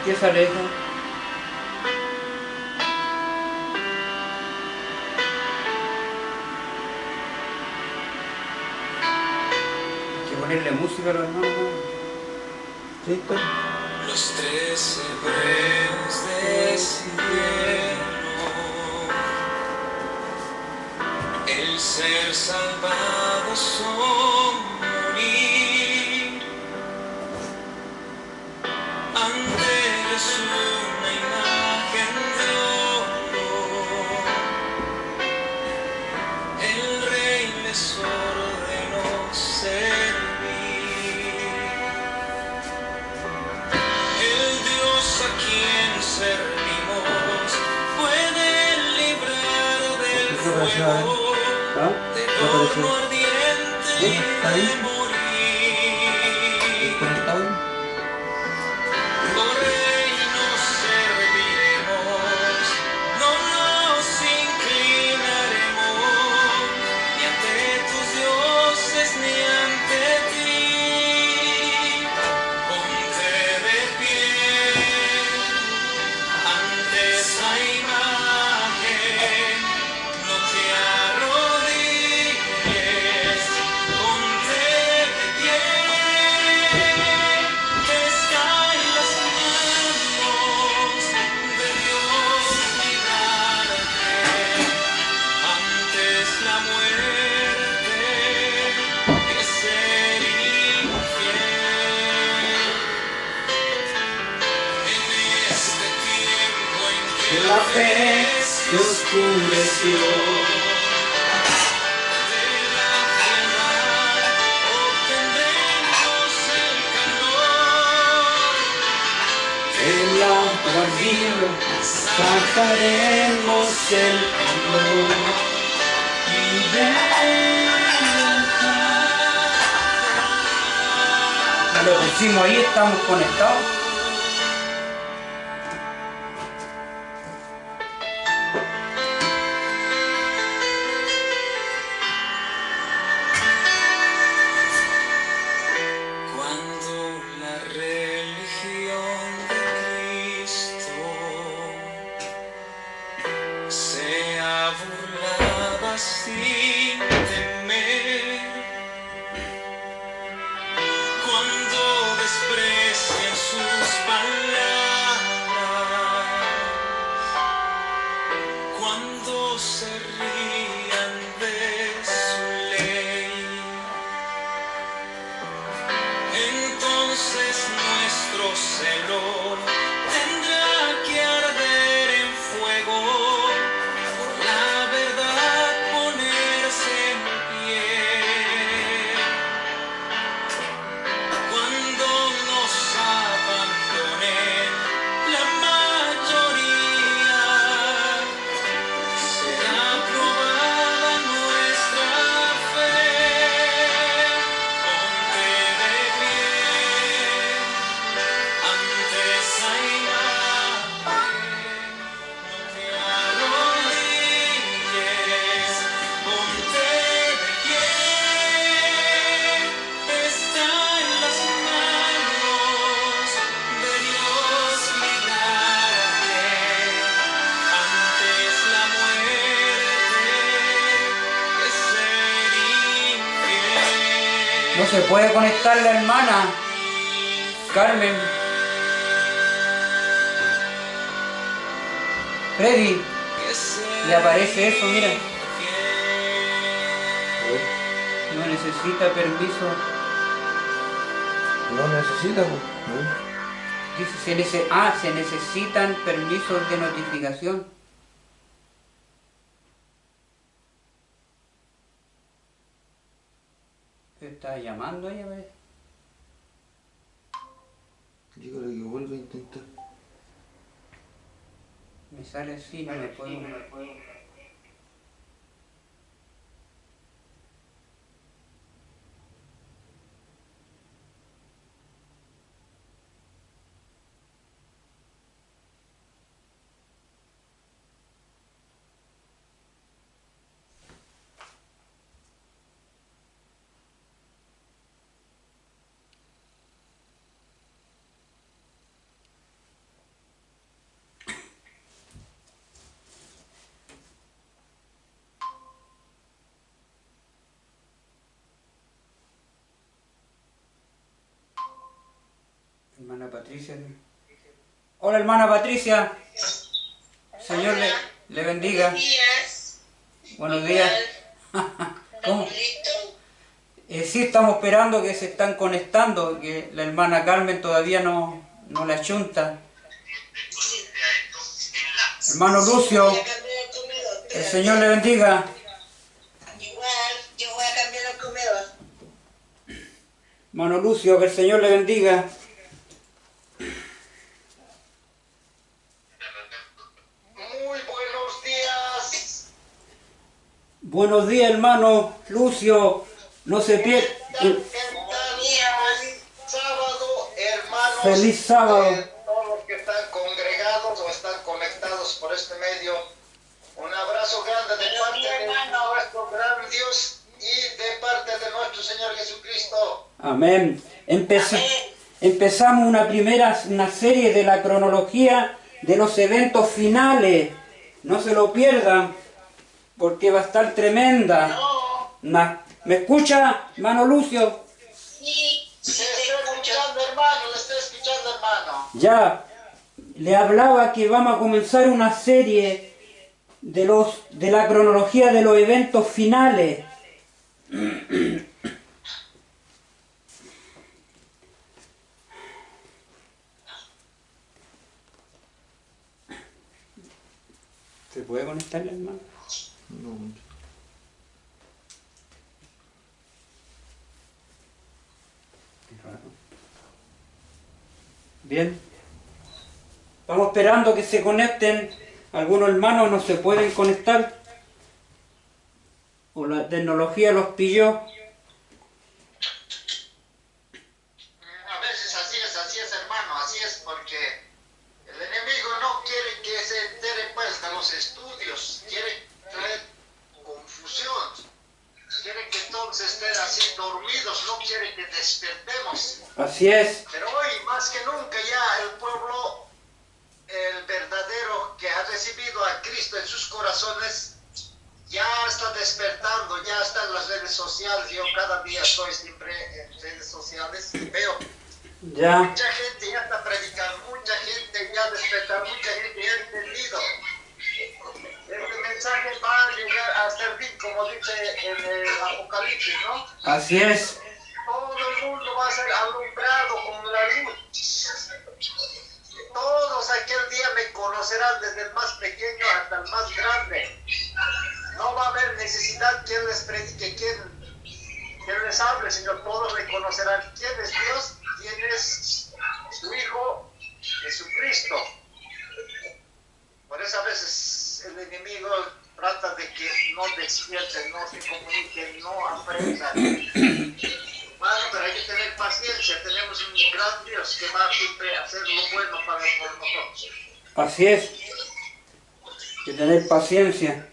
¿Qué sale eso? Hay que ponerle música a los hermanos. Sí, está. Los 3 hebreos decidieron el ser salvados o morir. Ante Jesús una imagen de oro, el rey les ordenó servir. El Dios a quien servimos puede librar del ¿Qué pareció, fuego, ¿Ah? del ¿Qué pareció? horno ardiente ¿Sí? y ¿Está de bien? morir. ¿Conectado bien? Oh Rey, nos serviremos, no nos inclinaremos ni ante tus dioses ni ante ti. Ponte de pie ante esa imagen, no te arrodilles, ponte de pie, está en las manos de Dios librarte, antes la muerte que ser infiel. En este tiempo en que la fe se oscureció, de la piedad obtendremos el calor. El agua ardilla sacaremos el calor y lo pusimos ahí, estamos conectados. Cuando la religión de Cristo sea burlada sin temer, cuando desprecien sus palabras, cuando se rían de su ley, entonces nuestro celo tendrá que arder en fuego, por la verdad ponerse en pie. Cuando nos abandonen la mayoría, será probada nuestra fe. Ponte de pie ante esa imagen, no te arrodilles, ponte de pie, está en las manos de Dios librarte, antes la muerte que ser infiel. No se puede conectar la hermana Carmen. Freddy, Que ser le aparece eso, mira. infiel. A ver. No necesita permiso. No necesita, pues. Dice, se necesitan permisos de notificación. ¿Qué está llamando ella? ¿Ves? Dígale que vuelva a intentar. Me sale así, no me puedo. Hermana Patricia. Hola, hermana Patricia. Señor le bendiga. Buenos días. Buenos días. ¿Cómo? ¿Estamos listos? Sí, estamos esperando que se están conectando, que la hermana Carmen todavía no la achunta. Hermano Lucio, Voy a cambiar el comedor. el Espérate. Señor le bendiga. Igual, yo voy a cambiar el comedor. Hermano Lucio, que el Señor le bendiga. Muy buenos días. Buenos días, hermano Lucio. No se pierda. Feliz sábado, hermanos. Feliz sábado. Todos los que están congregados o están conectados por este medio. Un abrazo grande de Buenos parte días, de hermano. nuestro gran Dios y de parte de nuestro Señor Jesucristo. Amén. Empezamos una serie de la cronología de los eventos finales. No se lo pierdan, porque va a estar tremenda. No, ¿Me escucha, hermano Lucio? sí, Se sí te está escucho. escuchando, hermano, le estoy escuchando, hermano. Ya, le hablaba que vamos a comenzar una serie de la cronología de los eventos finales. ¿Se puede conectar, hermano? No mucho. Bien. Estamos esperando que se conecten. Algunos hermanos no se pueden conectar. O la tecnología los pilló. A veces así es, hermano, así es, porque el enemigo no quiere que se entere pues de los estudios, quiere traer confusión, quiere que todos estén así dormidos, no quiere que despertemos. Así es. Pero hoy más que nunca ya el pueblo, el verdadero que ha recibido a Cristo en sus corazones, ya está despertando, ya está en las redes sociales. Yo cada día estoy siempre en redes sociales y veo Ya. mucha gente ya está predicando, mucha gente ya despertado, mucha gente ya ha entendido. Este mensaje va a llegar a servir, como dice en el Apocalipsis, ¿no? Así es. Todo el mundo va a ser alumbrado con la luz. Todos aquel día me conocerán, desde el más pequeño hasta el más grande. No va a haber necesidad quien les predique, quien les hable, sino todos reconocerán quién es Dios, quién es su Hijo, Jesucristo. Por eso a veces el enemigo trata de que no despierten, no se comuniquen, no aprendan. Bueno, pero hay que tener paciencia. Tenemos un gran Dios que va siempre a hacer lo bueno para nosotros. Así es. Hay que tener paciencia.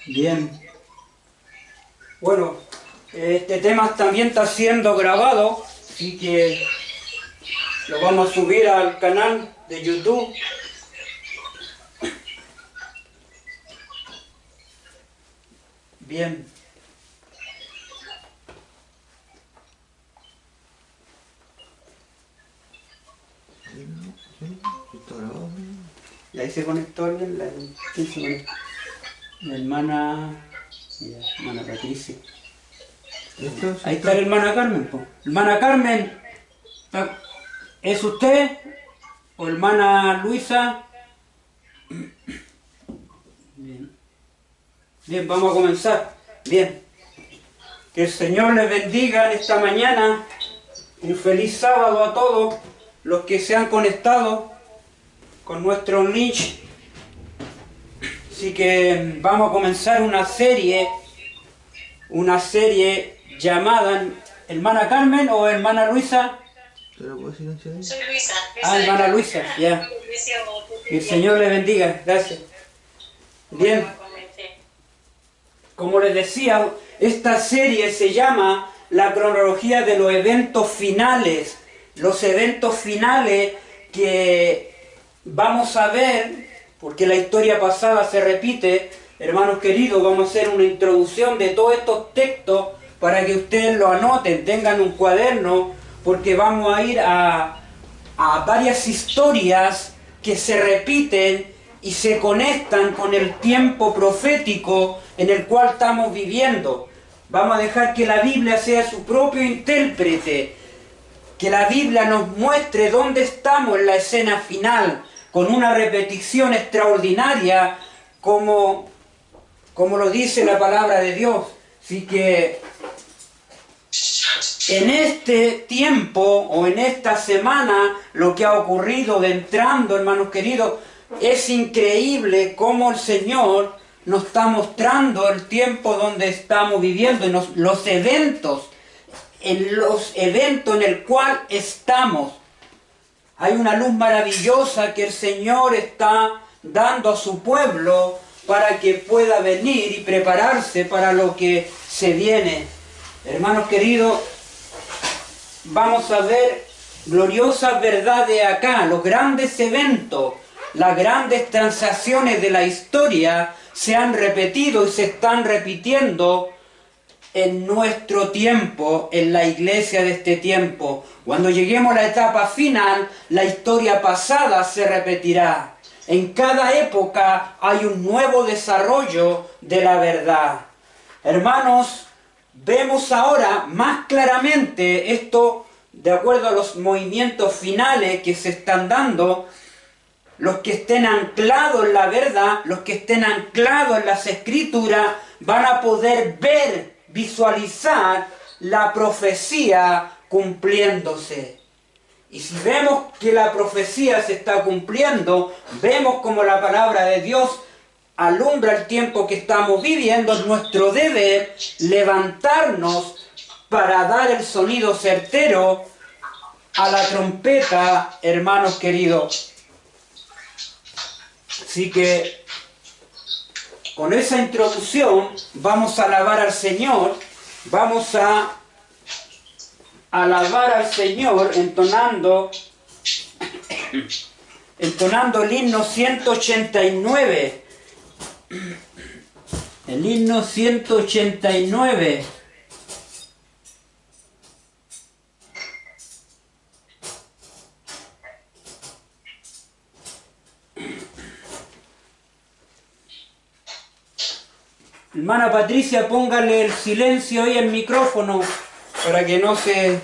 Bien. Bueno, este tema también está siendo grabado, así que lo vamos a subir al canal de YouTube. Bien. Está grabado, ¿no? Y ahí se conectó alguien. ¿Quién se conectó? La hermana Patricia. ¿Esto? Ahí está la hermana Carmen, po. Hermana Carmen, ¿es usted? ¿O hermana Luisa? Bien. Bien, vamos a comenzar. Bien. Que el Señor les bendiga en esta mañana. Un feliz sábado a todos los que se han conectado con nuestro link. Así que vamos a comenzar una serie llamada ¿Hermana Carmen o hermana Luisa? ¿Te lo puedo silenciar? Soy Luisa. Ah, hermana Luisa, ya. Que el Señor le bendiga, gracias. Bien, como les decía, esta serie se llama la cronología de los eventos finales. Los eventos finales que vamos a ver, porque la historia pasada se repite, hermanos queridos, vamos a hacer una introducción de todos estos textos para que ustedes lo anoten, tengan un cuaderno, porque vamos a ir a varias historias que se repiten y se conectan con el tiempo profético en el cual estamos viviendo. Vamos a dejar que la Biblia sea su propio intérprete, que la Biblia nos muestre dónde estamos en la escena final, con una repetición extraordinaria, como lo dice la palabra de Dios. Así que en este tiempo o en esta semana, lo que ha ocurrido de entrando, hermanos queridos, es increíble cómo el Señor nos está mostrando el tiempo donde estamos viviendo, en los eventos en el cual estamos. Hay una luz maravillosa que el Señor está dando a su pueblo para que pueda venir y prepararse para lo que se viene. Hermanos queridos, vamos a ver gloriosas verdades acá, los grandes eventos, las grandes transacciones de la historia se han repetido y se están repitiendo en nuestro tiempo, en la iglesia de este tiempo. Cuando lleguemos a la etapa final, la historia pasada se repetirá. En cada época hay un nuevo desarrollo de la verdad. Hermanos, vemos ahora más claramente esto de acuerdo a los movimientos finales que se están dando. Los que estén anclados en la verdad, los que estén anclados en las Escrituras, van a poder ver, visualizar la profecía cumpliéndose. Y si vemos que la profecía se está cumpliendo, vemos como la palabra de Dios alumbra el tiempo que estamos viviendo, es nuestro deber levantarnos para dar el sonido certero a la trompeta, hermanos queridos. Así que con esa introducción vamos a alabar al Señor, vamos a alabar al Señor entonando el himno 189. El himno 189. Hermana Patricia, póngale el silencio ahí al micrófono para que no se...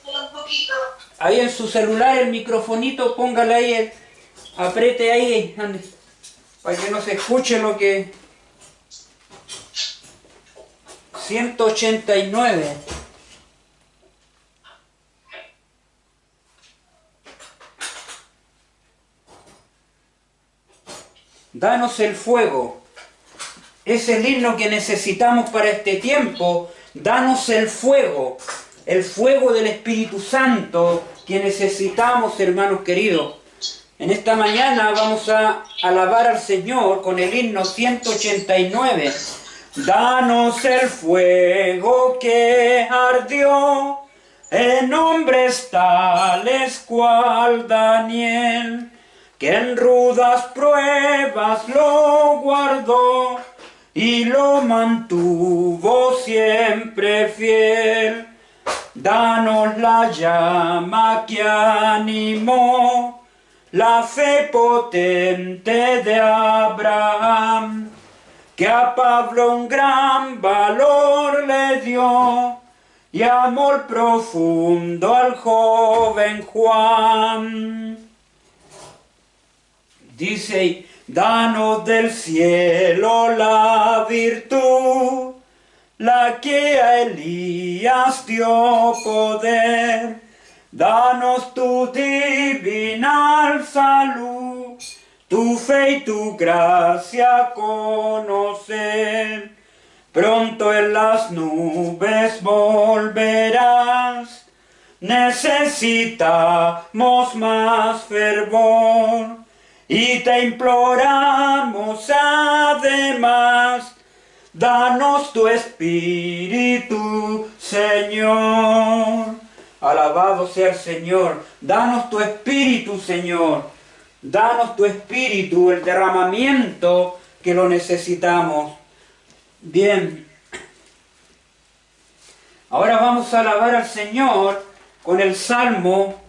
Un poquito. Ahí en su celular el microfonito, póngale ahí, apriete ahí, ande, para que no se escuche lo que... 189. Danos el fuego. Es el himno que necesitamos para este tiempo. Danos el fuego del Espíritu Santo que necesitamos, hermanos queridos. En esta mañana vamos a alabar al Señor con el himno 189. Danos el fuego que ardió en hombres tales cual Daniel, que en rudas pruebas lo guardó y lo mantuvo siempre fiel. Danos la llama que animó la fe potente de Abraham, que a Pablo un gran valor le dio y amor profundo al joven Juan. Dice: danos del cielo la virtud, la que a Elías dio poder. Danos tu divina salud, tu fe y tu gracia conocer. Pronto en las nubes volverás, necesitamos más fervor. Y te imploramos además, danos tu Espíritu, Señor. Alabado sea el Señor. Danos tu Espíritu, Señor. Danos tu Espíritu, el derramamiento que lo necesitamos. Bien. Ahora vamos a alabar al Señor con el Salmo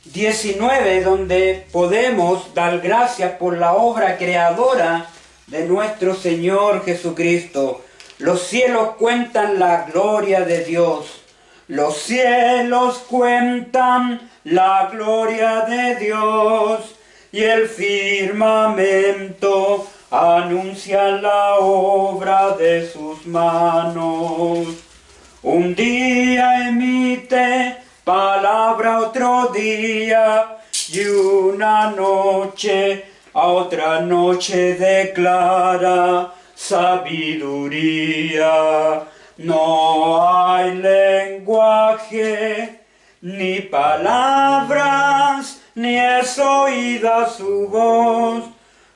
19, donde podemos dar gracias por la obra creadora de nuestro Señor Jesucristo. Los cielos cuentan la gloria de Dios. Los cielos cuentan la gloria de Dios, y el firmamento anuncia la obra de sus manos. Un día emite palabra otro día, y una noche a otra noche declara sabiduría. No hay lenguaje, ni palabras, ni es oída su voz.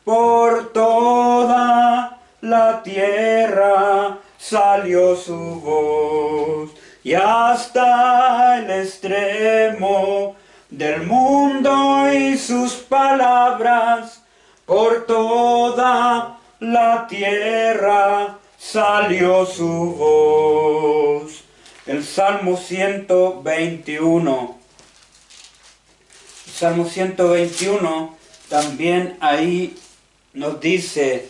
Por toda la tierra salió su voz, y hasta el extremo del mundo y sus palabras. Por toda la tierra salió su voz. El Salmo 121. El Salmo 121 también ahí nos dice: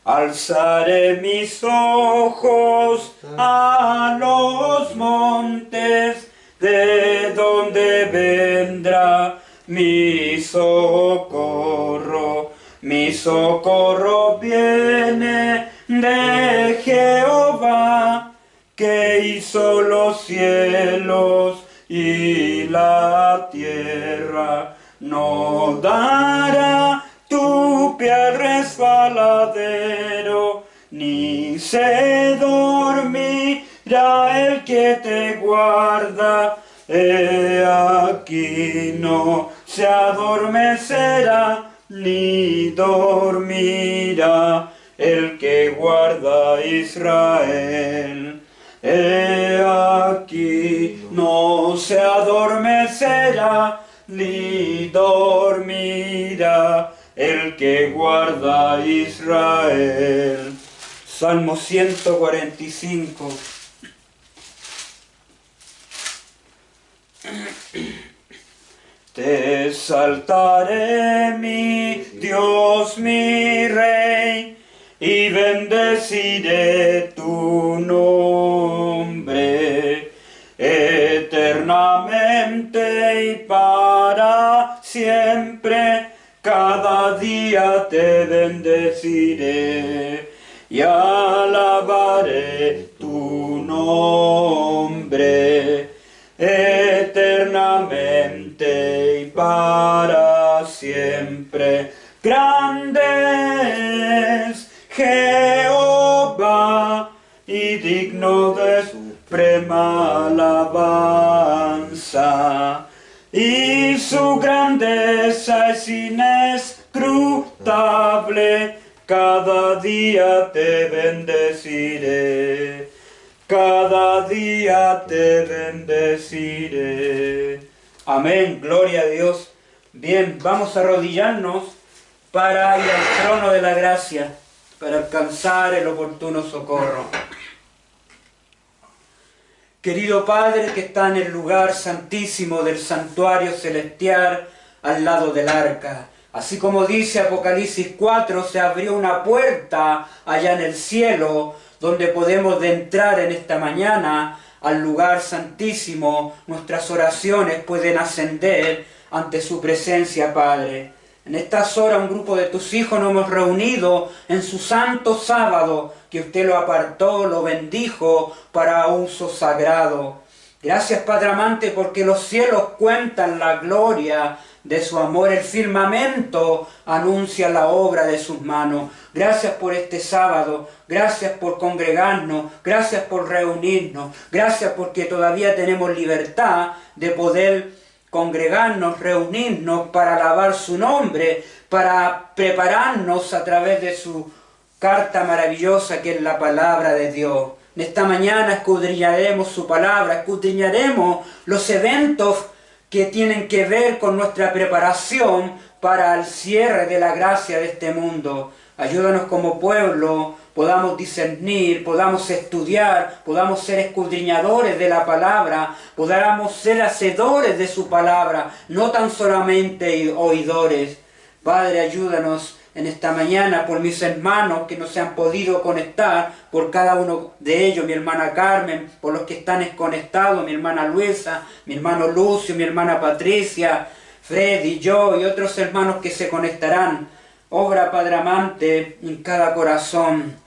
alzaré mis ojos a los montes, de donde vendrá mi socorro. Mi socorro viene de Jehová, que hizo los cielos y la tierra. No dará tu pie al resbaladero, ni se dormirá el que te guarda. He aquí no se adormecerá, ni dormirá el que guarda a Israel. He aquí no se adormecerá, ni dormirá el que guarda a Israel. Salmo 145. Te exaltaré, mi Dios, mi Rey, y bendeciré tu nombre eternamente y para siempre. Cada día te bendeciré y alabaré tu nombre eternamente y para siempre. Grande es Jehová y digno de suprema alabanza, y su grandeza es inescrutable. Cada día te bendeciré, cada día te bendeciré. Amén, gloria a Dios. Bien, vamos a arrodillarnos para ir al trono de la gracia, para alcanzar el oportuno socorro. Querido Padre que está en el lugar santísimo del santuario celestial al lado del arca, así como dice Apocalipsis 4, se abrió una puerta allá en el cielo donde podemos entrar en esta mañana al lugar santísimo. Nuestras oraciones pueden ascender ante su presencia, Padre. En estas horas un grupo de tus hijos nos hemos reunido en su santo sábado, que usted lo apartó, lo bendijo para uso sagrado. Gracias, Padre amante, porque los cielos cuentan la gloria de su amor, el firmamento anuncia la obra de sus manos. Gracias por este sábado, gracias por congregarnos, gracias por reunirnos, gracias porque todavía tenemos libertad de poder congregarnos, reunirnos para alabar su nombre, para prepararnos a través de su carta maravillosa que es la palabra de Dios. En esta mañana escudriñaremos su palabra, escudriñaremos los eventos que tienen que ver con nuestra preparación para el cierre de la gracia de este mundo. Ayúdanos como pueblo, podamos discernir, podamos estudiar, podamos ser escudriñadores de la palabra, podamos ser hacedores de su palabra, no tan solamente oidores. Padre, ayúdanos en esta mañana por mis hermanos que no se han podido conectar, por cada uno de ellos, mi hermana Carmen, por los que están desconectados, mi hermana Luisa, mi hermano Lucio, mi hermana Patricia, Freddy, yo y otros hermanos que se conectarán. Obra, Padre amante, en cada corazón.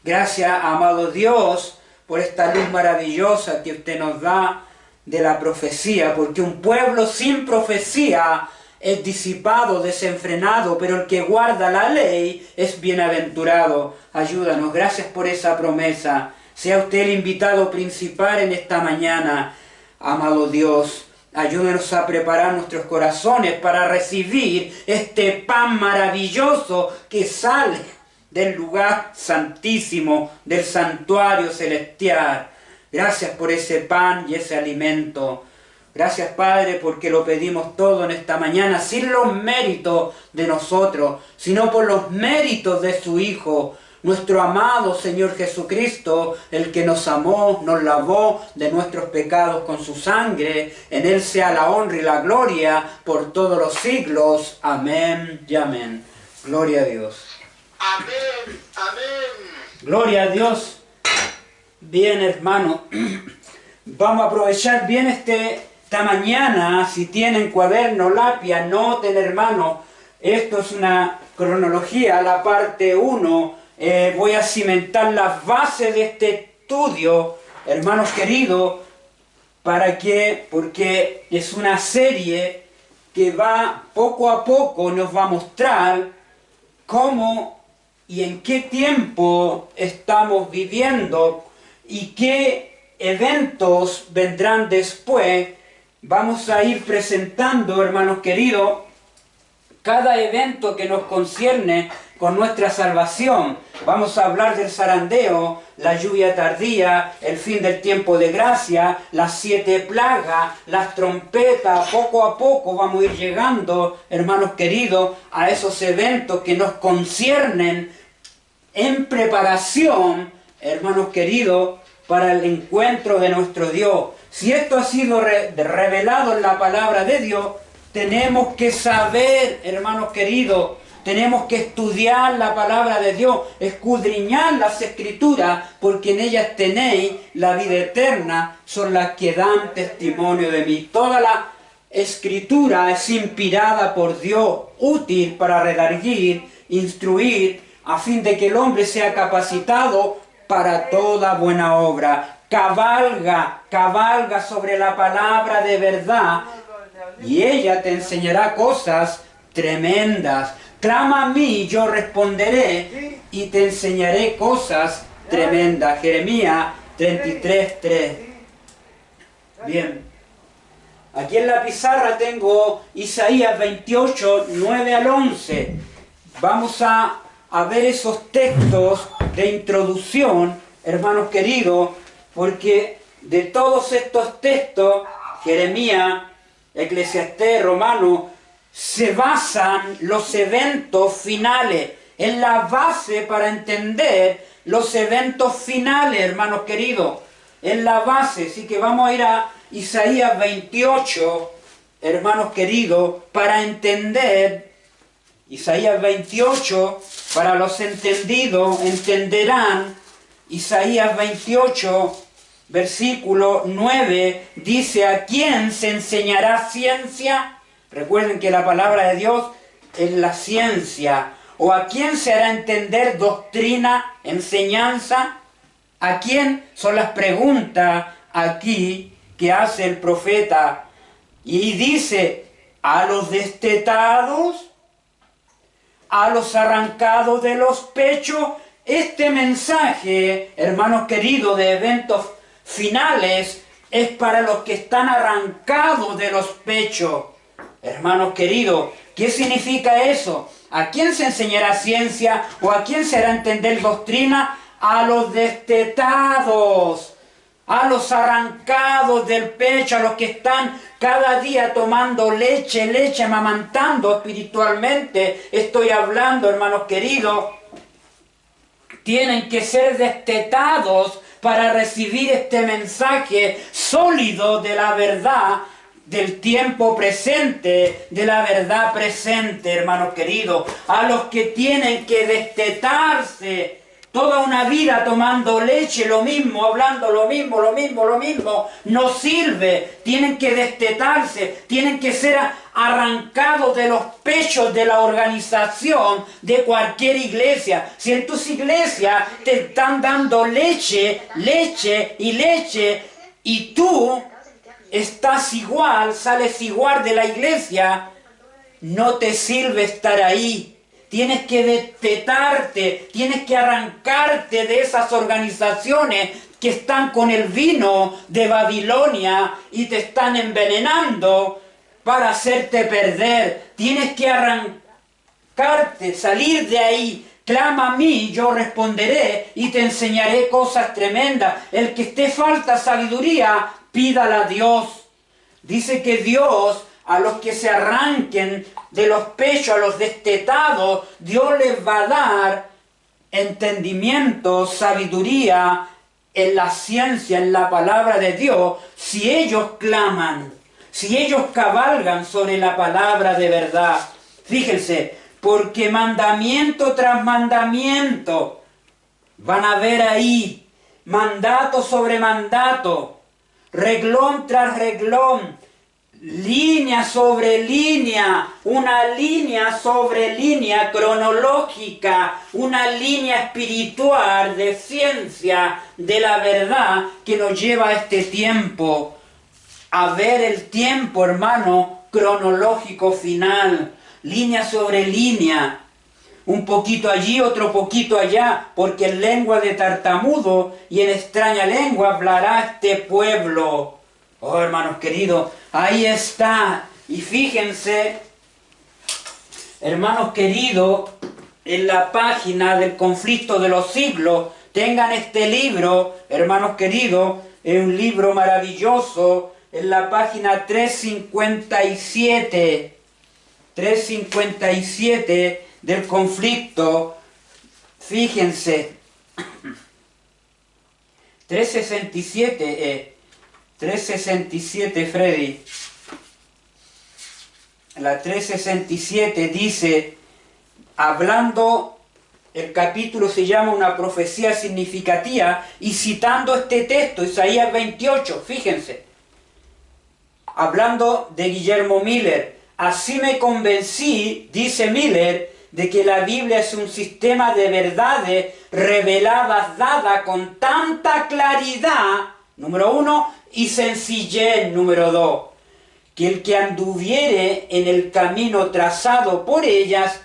Gracias, amado Dios, por esta luz maravillosa que usted nos da de la profecía, porque un pueblo sin profecía es disipado, desenfrenado, pero el que guarda la ley es bienaventurado. Ayúdanos, gracias por esa promesa. Sea usted el invitado principal en esta mañana, amado Dios. Ayúdenos a preparar nuestros corazones para recibir este pan maravilloso que sale del lugar santísimo, del santuario celestial. Gracias por ese pan y ese alimento. Gracias, Padre, porque lo pedimos todo en esta mañana, sin los méritos de nosotros, sino por los méritos de su Hijo, nuestro amado Señor Jesucristo, el que nos amó, nos lavó de nuestros pecados con su sangre. En Él sea la honra y la gloria por todos los siglos. Amén y amén. Gloria a Dios. Amén, amén. Gloria a Dios. Bien, hermano, vamos a aprovechar bien esta mañana. Si tienen cuaderno, lápiz, anoten, hermano. Esto es una cronología, la parte 1. Voy a cimentar las bases de este estudio, hermanos queridos, porque es una serie que va poco a poco, nos va a mostrar cómo y en qué tiempo estamos viviendo y qué eventos vendrán después. Vamos a ir presentando, hermanos queridos, cada evento que nos concierne con nuestra salvación. Vamos a hablar del zarandeo, la lluvia tardía, el fin del tiempo de gracia, las 7 plagas, las trompetas. Poco a poco vamos a ir llegando, hermanos queridos, a esos eventos que nos conciernen en preparación, hermanos queridos, para el encuentro de nuestro Dios. Si esto ha sido revelado en la palabra de Dios, tenemos que saber, hermanos queridos, tenemos que estudiar la palabra de Dios, escudriñar las Escrituras, porque en ellas tenéis la vida eterna, son las que dan testimonio de mí. Toda la Escritura es inspirada por Dios, útil para redarguir, instruir, a fin de que el hombre sea capacitado para toda buena obra. Cabalga sobre la palabra de verdad, y ella te enseñará cosas tremendas. Clama a mí, yo responderé y te enseñaré cosas tremendas. Jeremías 33:3. Bien. Aquí en la pizarra tengo Isaías 28, 9 al 11. Vamos a ver esos textos de introducción, hermanos queridos, porque de todos estos textos, Jeremías, Eclesiastés, Romanos, se basan los eventos finales. Es la base para entender los eventos finales, hermanos queridos. Es la base. Así que vamos a ir a Isaías 28, hermanos queridos, para entender. Isaías 28, para los entendidos, entenderán. Isaías 28, versículo 9, dice: ¿a quién se enseñará ciencia? Recuerden que la palabra de Dios es la ciencia. ¿O a quién se hará entender doctrina, enseñanza? ¿A quién? Son las preguntas aquí que hace el profeta. Y dice: a los destetados, a los arrancados de los pechos. Este mensaje, hermanos queridos, de eventos finales, es para los que están arrancados de los pechos. Hermanos queridos, ¿qué significa eso? ¿A quién se enseñará ciencia o a quién se hará entender doctrina? A los destetados, a los arrancados del pecho, a los que están cada día tomando leche, amamantando espiritualmente. Estoy hablando, hermanos queridos, tienen que ser destetados para recibir este mensaje sólido de la verdad del tiempo presente, de la verdad presente, hermanos queridos. A los que tienen que destetarse toda una vida tomando leche, lo mismo, hablando lo mismo, no sirve. Tienen que destetarse, tienen que ser arrancados de los pechos de la organización de cualquier iglesia. Si en tus iglesias te están dando leche, y tú estás igual, sales igual de la iglesia, no te sirve estar ahí. Tienes que destetarte, tienes que arrancarte de esas organizaciones que están con el vino de Babilonia y te están envenenando para hacerte perder. Tienes que arrancarte, salir de ahí. Clama a mí, yo responderé y te enseñaré cosas tremendas. El que esté falta sabiduría, pídala a Dios. Dice que Dios, a los que se arranquen de los pechos, a los destetados, Dios les va a dar entendimiento, sabiduría en la ciencia, en la palabra de Dios, si ellos claman, si ellos cabalgan sobre la palabra de verdad. Fíjense, porque mandamiento tras mandamiento van a ver ahí, mandato sobre mandato, reglón tras reglón, línea sobre línea, una línea sobre línea cronológica, una línea espiritual de ciencia de la verdad que nos lleva a este tiempo, a ver el tiempo, hermano, cronológico final, línea sobre línea, un poquito allí, otro poquito allá, porque en lengua de tartamudo y en extraña lengua hablará este pueblo. Oh, hermanos queridos, ahí está. Y fíjense, hermanos queridos, en la página del conflicto de los siglos, tengan este libro, hermanos queridos, es un libro maravilloso, en la página 357 del conflicto, fíjense, 367, Freddy. La 367 dice, hablando, el capítulo se llama Una profecía significativa, y citando este texto, Isaías 28, fíjense, hablando de Guillermo Miller, así me convencí, dice Miller, de que la Biblia es un sistema de verdades reveladas, dadas con tanta claridad, número 1, y sencillez, número 2, que el que anduviere en el camino trazado por ellas,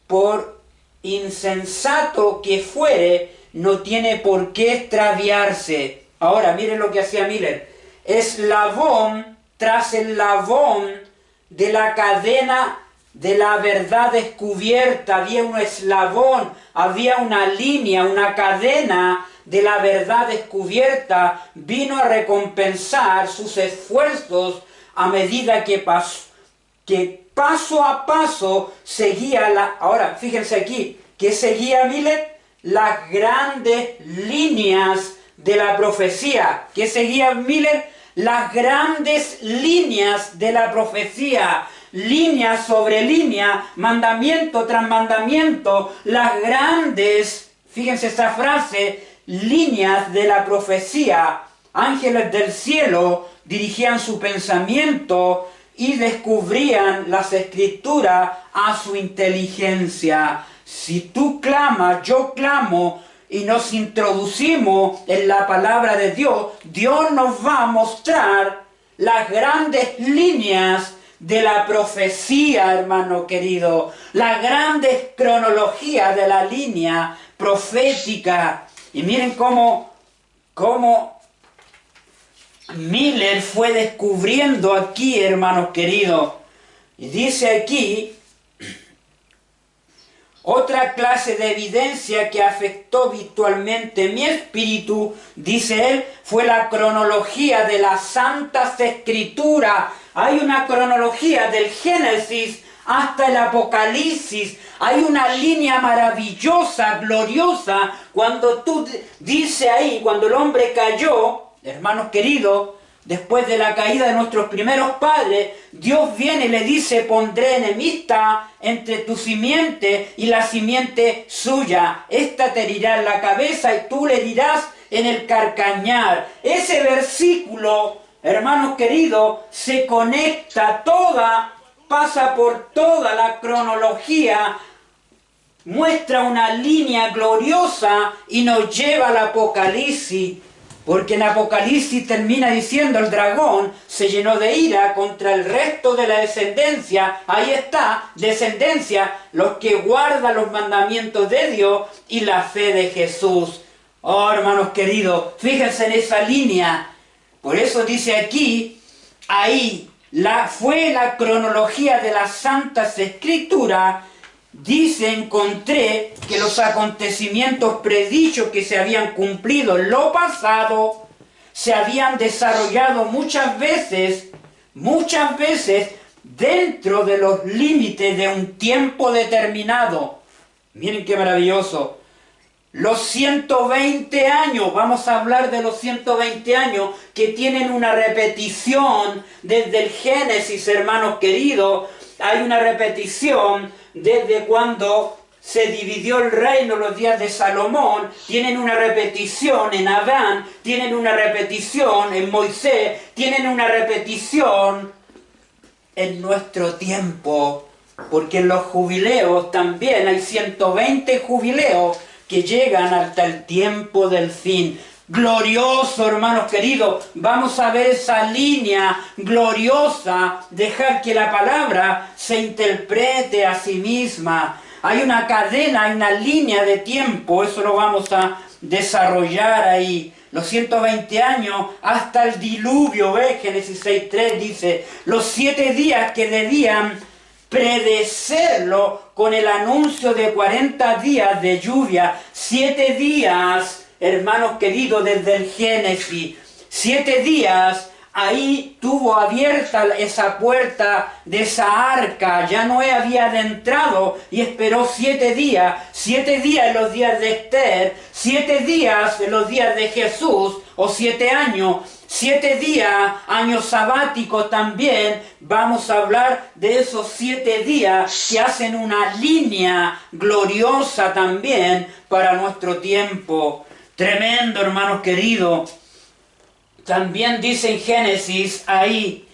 por insensato que fuere, no tiene por qué extraviarse. Ahora, miren lo que hacía Miller. Eslabón tras eslabón de la cadena de la verdad descubierta, había un eslabón, había una línea, una cadena de la verdad descubierta, vino a recompensar sus esfuerzos a medida que paso a paso seguía la... Ahora, fíjense aquí, ¿qué seguía Miller? Las grandes líneas de la profecía. ¿Qué seguía Miller? Las grandes líneas de la profecía. Línea sobre línea, mandamiento tras mandamiento, las grandes, fíjense esta frase, líneas de la profecía. Ángeles del cielo dirigían su pensamiento y descubrían las escrituras a su inteligencia. Si tú clamas, yo clamo, y nos introducimos en la palabra de Dios, Dios nos va a mostrar las grandes líneas de la profecía, hermano querido, la grande cronología de la línea profética. Y miren cómo Miller fue descubriendo aquí, hermanos queridos. Y dice aquí, otra clase de evidencia que afectó virtualmente mi espíritu, dice él, fue la cronología de las Santas Escrituras. Hay una cronología del Génesis hasta el Apocalipsis. Hay una línea maravillosa, gloriosa, cuando tú dice ahí, cuando el hombre cayó, hermanos queridos, después de la caída de nuestros primeros padres, Dios viene y le dice, pondré enemistad entre tu simiente y la simiente suya. Esta te herirá en la cabeza y tú le herirás en el calcañar. Ese versículo, hermanos queridos, se conecta pasa por toda la cronología, muestra una línea gloriosa y nos lleva al Apocalipsis. Porque en Apocalipsis termina diciendo el dragón se llenó de ira contra el resto de la descendencia. Ahí está, descendencia, los que guardan los mandamientos de Dios y la fe de Jesús. Oh, hermanos queridos, fíjense en esa línea. Por eso dice aquí, ahí, fue la cronología de las Santas Escrituras. Dice, encontré que los acontecimientos predichos que se habían cumplido en lo pasado se habían desarrollado muchas veces dentro de los límites de un tiempo determinado. Miren qué maravilloso. Los 120 años, vamos a hablar de los 120 años que tienen una repetición desde el Génesis, hermanos queridos. Hay una repetición desde cuando se dividió el reino, los días de Salomón, tienen una repetición en Adán, tienen una repetición en Moisés, tienen una repetición en nuestro tiempo, porque en los jubileos también hay 120 jubileos que llegan hasta el tiempo del fin. Glorioso, hermanos queridos, vamos a ver esa línea gloriosa, dejar que la palabra se interprete a sí misma. Hay una cadena, hay una línea de tiempo, eso lo vamos a desarrollar ahí. Los 120 años hasta el diluvio, ¿ves? Génesis 6:3 dice, los 7 días que debían predecerlo con el anuncio de 40 días de lluvia, 7 días, hermanos queridos, desde el Génesis, 7 días, ahí tuvo abierta esa puerta de esa arca, ya Noé había adentrado y esperó 7 días en los días de Esther, 7 días en los días de Jesús, o 7 años, 7 días, años sabáticos también. Vamos a hablar de esos 7 días que hacen una línea gloriosa también para nuestro tiempo. Tremendo, hermanos queridos. También dice en Génesis, ahí,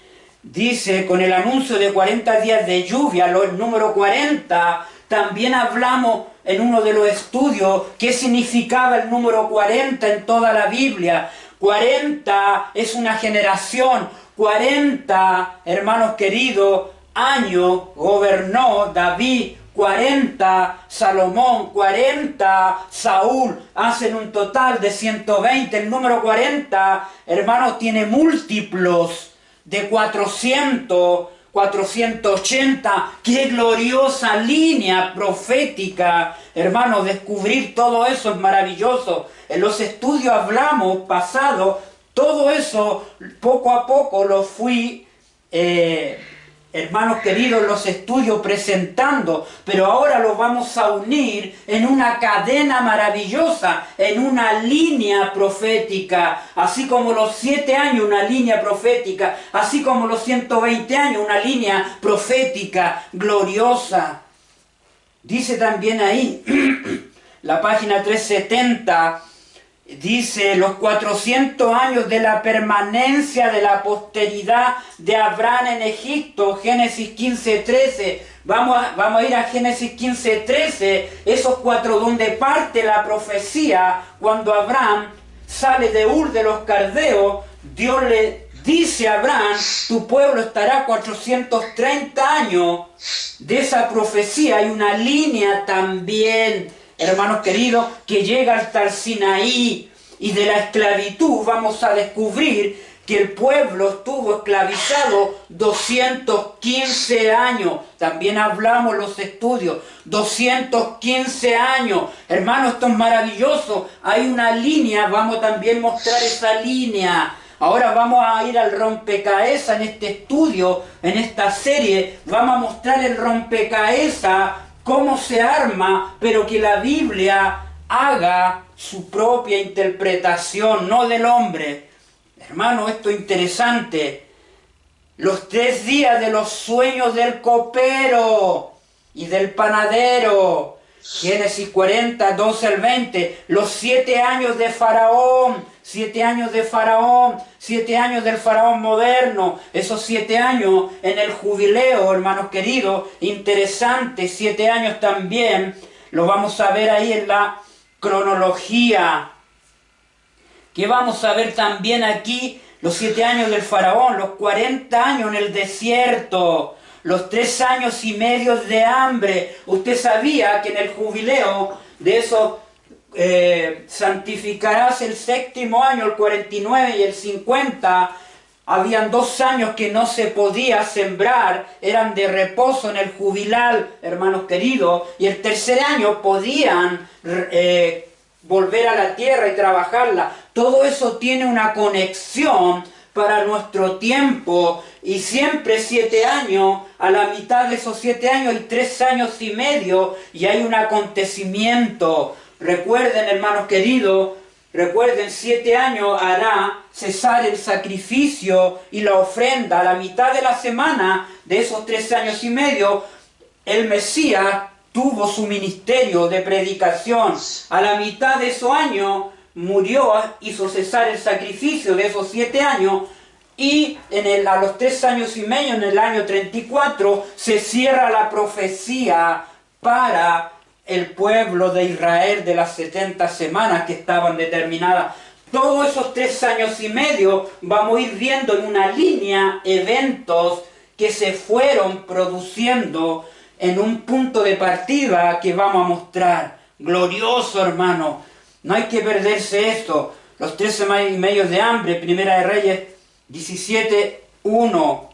dice, con el anuncio de 40 días de lluvia, el número 40, también hablamos en uno de los estudios qué significaba el número 40 en toda la Biblia. 40 es una generación, 40, hermanos queridos, años gobernó David, 40 Salomón, 40 Saúl, hacen un total de 120. El número 40, hermanos, tiene múltiplos de 400, 480. ¡Qué gloriosa línea profética! Hermanos, descubrir todo eso es maravilloso. En los estudios hablamos, pasado, todo eso poco a poco lo fui hermanos queridos, los estudios presentando, pero ahora los vamos a unir en una cadena maravillosa, en una línea profética, así como los 7 años una línea profética, así como los 120 años una línea profética gloriosa. Dice también ahí, la página 370, dice, los 400 años de la permanencia de la posteridad de Abraham en Egipto, Génesis 15:13. Vamos a ir a Génesis 15:13, esos 4 donde parte la profecía, cuando Abraham sale de Ur de los Caldeos, Dios le dice a Abraham, tu pueblo estará 430 años. De esa profecía hay una línea también, hermanos queridos, que llega hasta el Sinaí, y de la esclavitud vamos a descubrir que el pueblo estuvo esclavizado 215 años. También hablamos los estudios, 215 años. Hermanos, esto es maravilloso. Hay una línea, vamos también a mostrar esa línea. Ahora vamos a ir al rompecabezas en este estudio, en esta serie. Vamos a mostrar el rompecabezas, cómo se arma, pero que la Biblia haga su propia interpretación, no del hombre. Hermano, esto es interesante. Los 3 días de los sueños del copero y del panadero. Génesis 40, 12 al 20. Los 7 años de Faraón. 7 años de Faraón. 7 años del Faraón moderno. Esos 7 años en el jubileo, hermanos queridos. Interesante. 7 años también. Lo vamos a ver ahí en la cronología. Que vamos a ver también aquí. Los 7 años del Faraón, los 40 años en el desierto, los 3 años y medio de hambre. Usted sabía que en el jubileo de eso santificarás el 7º año, el 49 y el 50. Habían 2 años que no se podía sembrar, eran de reposo en el jubilal, hermanos queridos, y el 3er año podían volver a la tierra y trabajarla. Todo eso tiene una conexión para nuestro tiempo, y siempre 7 años, a la mitad de esos 7 años hay 3 años y medio, y hay un acontecimiento. Recuerden, hermanos queridos, recuerden, 7 años hará cesar el sacrificio y la ofrenda. A la mitad de la semana de esos 3 años y medio, el Mesías tuvo su ministerio de predicación. A la mitad de esos años murió, hizo cesar el sacrificio de esos 7 años, y a los 3 años y medio, en el año 34, se cierra la profecía para el pueblo de Israel de las 70 semanas que estaban determinadas. Todos esos 3 años y medio vamos a ir viendo en una línea eventos que se fueron produciendo en un punto de partida que vamos a mostrar. Glorioso, hermano. No hay que perderse esto. Los 13 y medio de hambre, Primera de Reyes 17:1.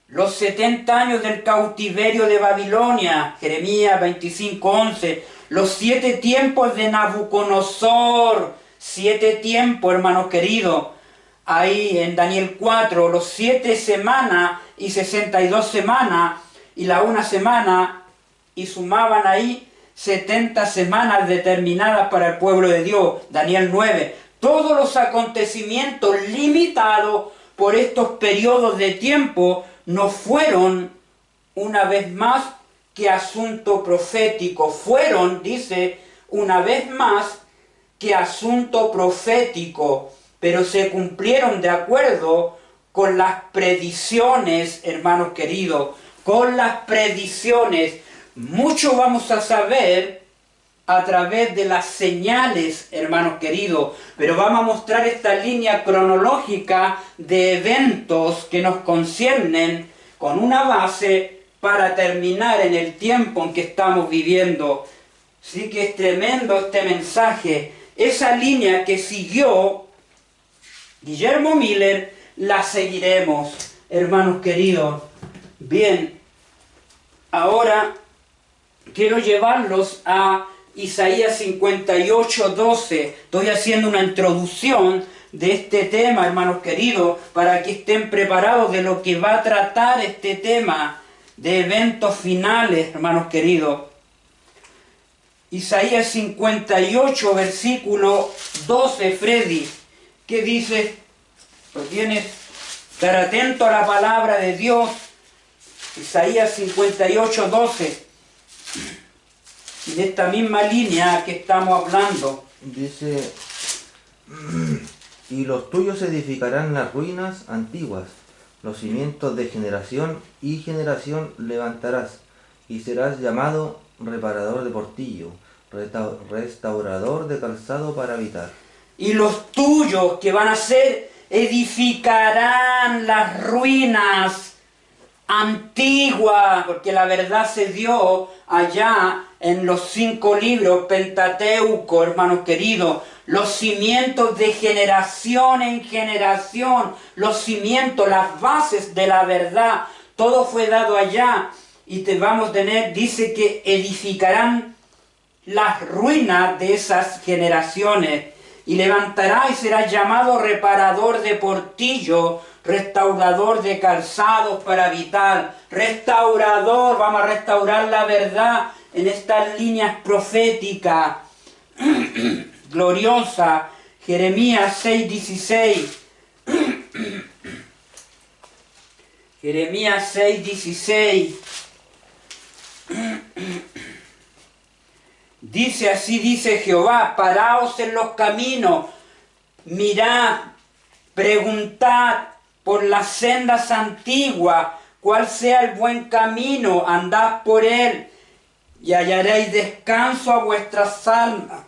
Los 70 años del cautiverio de Babilonia, Jeremías 25:11. Los 7 tiempos de Nabucodonosor, 7 tiempos, hermanos queridos. Ahí en Daniel 4, los 7 semanas y 62 semanas, y la 1 semana, y sumaban ahí 70 semanas determinadas para el pueblo de Dios. Daniel 9. Todos los acontecimientos limitados por estos periodos de tiempo no fueron, una vez más, que asunto profético. Fueron, dice, una vez más, que asunto profético, pero se cumplieron de acuerdo con las predicciones, hermanos queridos, con las predicciones. Mucho vamos a saber a través de las señales, hermanos queridos, pero vamos a mostrar esta línea cronológica de eventos que nos conciernen con una base para terminar en el tiempo en que estamos viviendo. Sí que es tremendo este mensaje. Esa línea que siguió Guillermo Miller, la seguiremos, hermanos queridos. Bien, ahora quiero llevarlos a Isaías 58:12. Estoy haciendo una introducción de este tema, hermanos queridos, para que estén preparados de lo que va a tratar este tema de eventos finales, hermanos queridos. Isaías 58, versículo 12, Freddy, ¿qué dice? Pues tienes que estar atento a la palabra de Dios. Isaías 58, 12. De esta misma línea que estamos hablando. Dice, y los tuyos edificarán las ruinas antiguas, los cimientos de generación y generación levantarás, y serás llamado reparador de portillo, restaurador de calzado para habitar. Y los tuyos que van a ser edificarán las ruinas antiguas, porque la verdad se dio allá en los 5 libros Pentateuco, hermanos queridos, los cimientos de generación en generación, los cimientos, las bases de la verdad, todo fue dado allá. Y te vamos a tener, dice que edificarán las ruinas de esas generaciones. y levantará y será llamado reparador de portillo, restaurador de calzados para habitar, restaurador, vamos a restaurar la verdad en estas líneas proféticas, gloriosa, Jeremías 6:16, Jeremías 6:16, dice así, dice Jehová, paraos en los caminos, mirad, preguntad por las sendas antiguas, cuál sea el buen camino, andad por él, y hallaréis descanso a vuestras almas.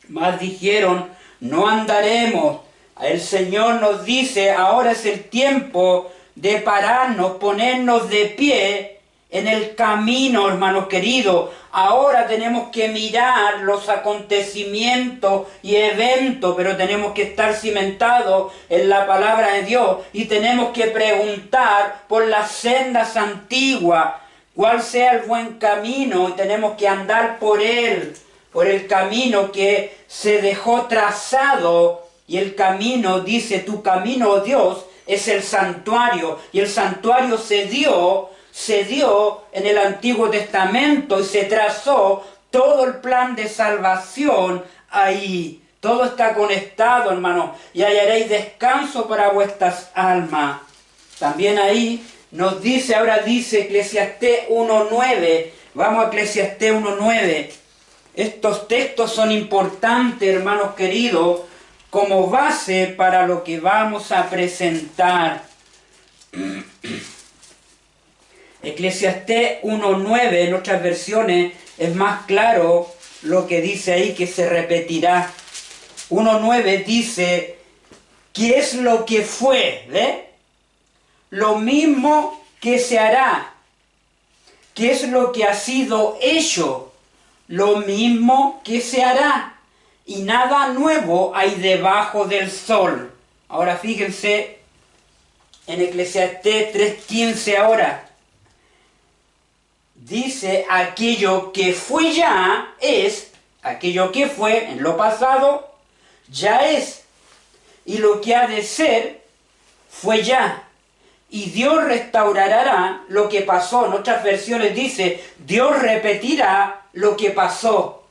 Mas dijeron, no andaremos. El Señor nos dice, ahora es el tiempo de pararnos, ponernos de pie en el camino, hermanos queridos. Ahora tenemos que mirar los acontecimientos y eventos, pero tenemos que estar cimentados en la palabra de Dios y tenemos que preguntar por las sendas antiguas, cuál sea el buen camino, y tenemos que andar por él, por el camino que se dejó trazado. Y el camino, dice, tu camino, oh Dios, es el santuario, y el santuario se dio en el Antiguo Testamento y se trazó todo el plan de salvación ahí. Todo está conectado, hermano, y hallaréis descanso para vuestras almas. También ahí nos dice, ahora dice Eclesiastés 1:9, vamos a Eclesiastés 1:9. Estos textos son importantes, hermanos queridos, como base para lo que vamos a presentar. Eclesiastés 1:9, en otras versiones es más claro lo que dice ahí, que se repetirá. 1:9 dice, ¿qué es lo que fue? ¿Ve? Lo mismo que se hará. ¿Qué es lo que ha sido hecho? Lo mismo que se hará. Y nada nuevo hay debajo del sol. Ahora fíjense en Eclesiastés 3:15 ahora. Dice, aquello que fue ya es, aquello que fue en lo pasado, ya es. Y lo que ha de ser, fue ya. Y Dios restaurará lo que pasó. En otras versiones dice, Dios repetirá lo que pasó.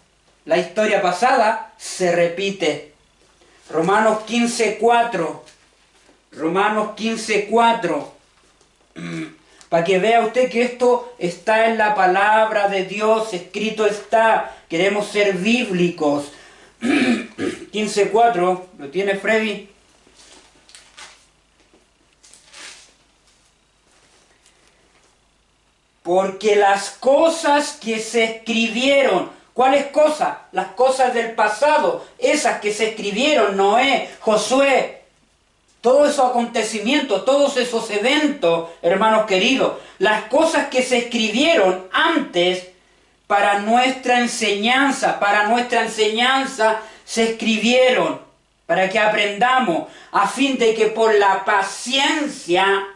La historia pasada se repite. Romanos 15:4. Romanos 15:4. Para que vea usted que esto está en la palabra de Dios, escrito está. Queremos ser bíblicos. 15:4. ¿Lo tiene Freddy? Porque las cosas que se escribieron, ¿cuáles cosas? Las cosas del pasado, esas que se escribieron, Noé, Josué, todos esos acontecimientos, todos esos eventos, hermanos queridos, las cosas que se escribieron antes para nuestra enseñanza se escribieron, para que aprendamos, a fin de que por la paciencia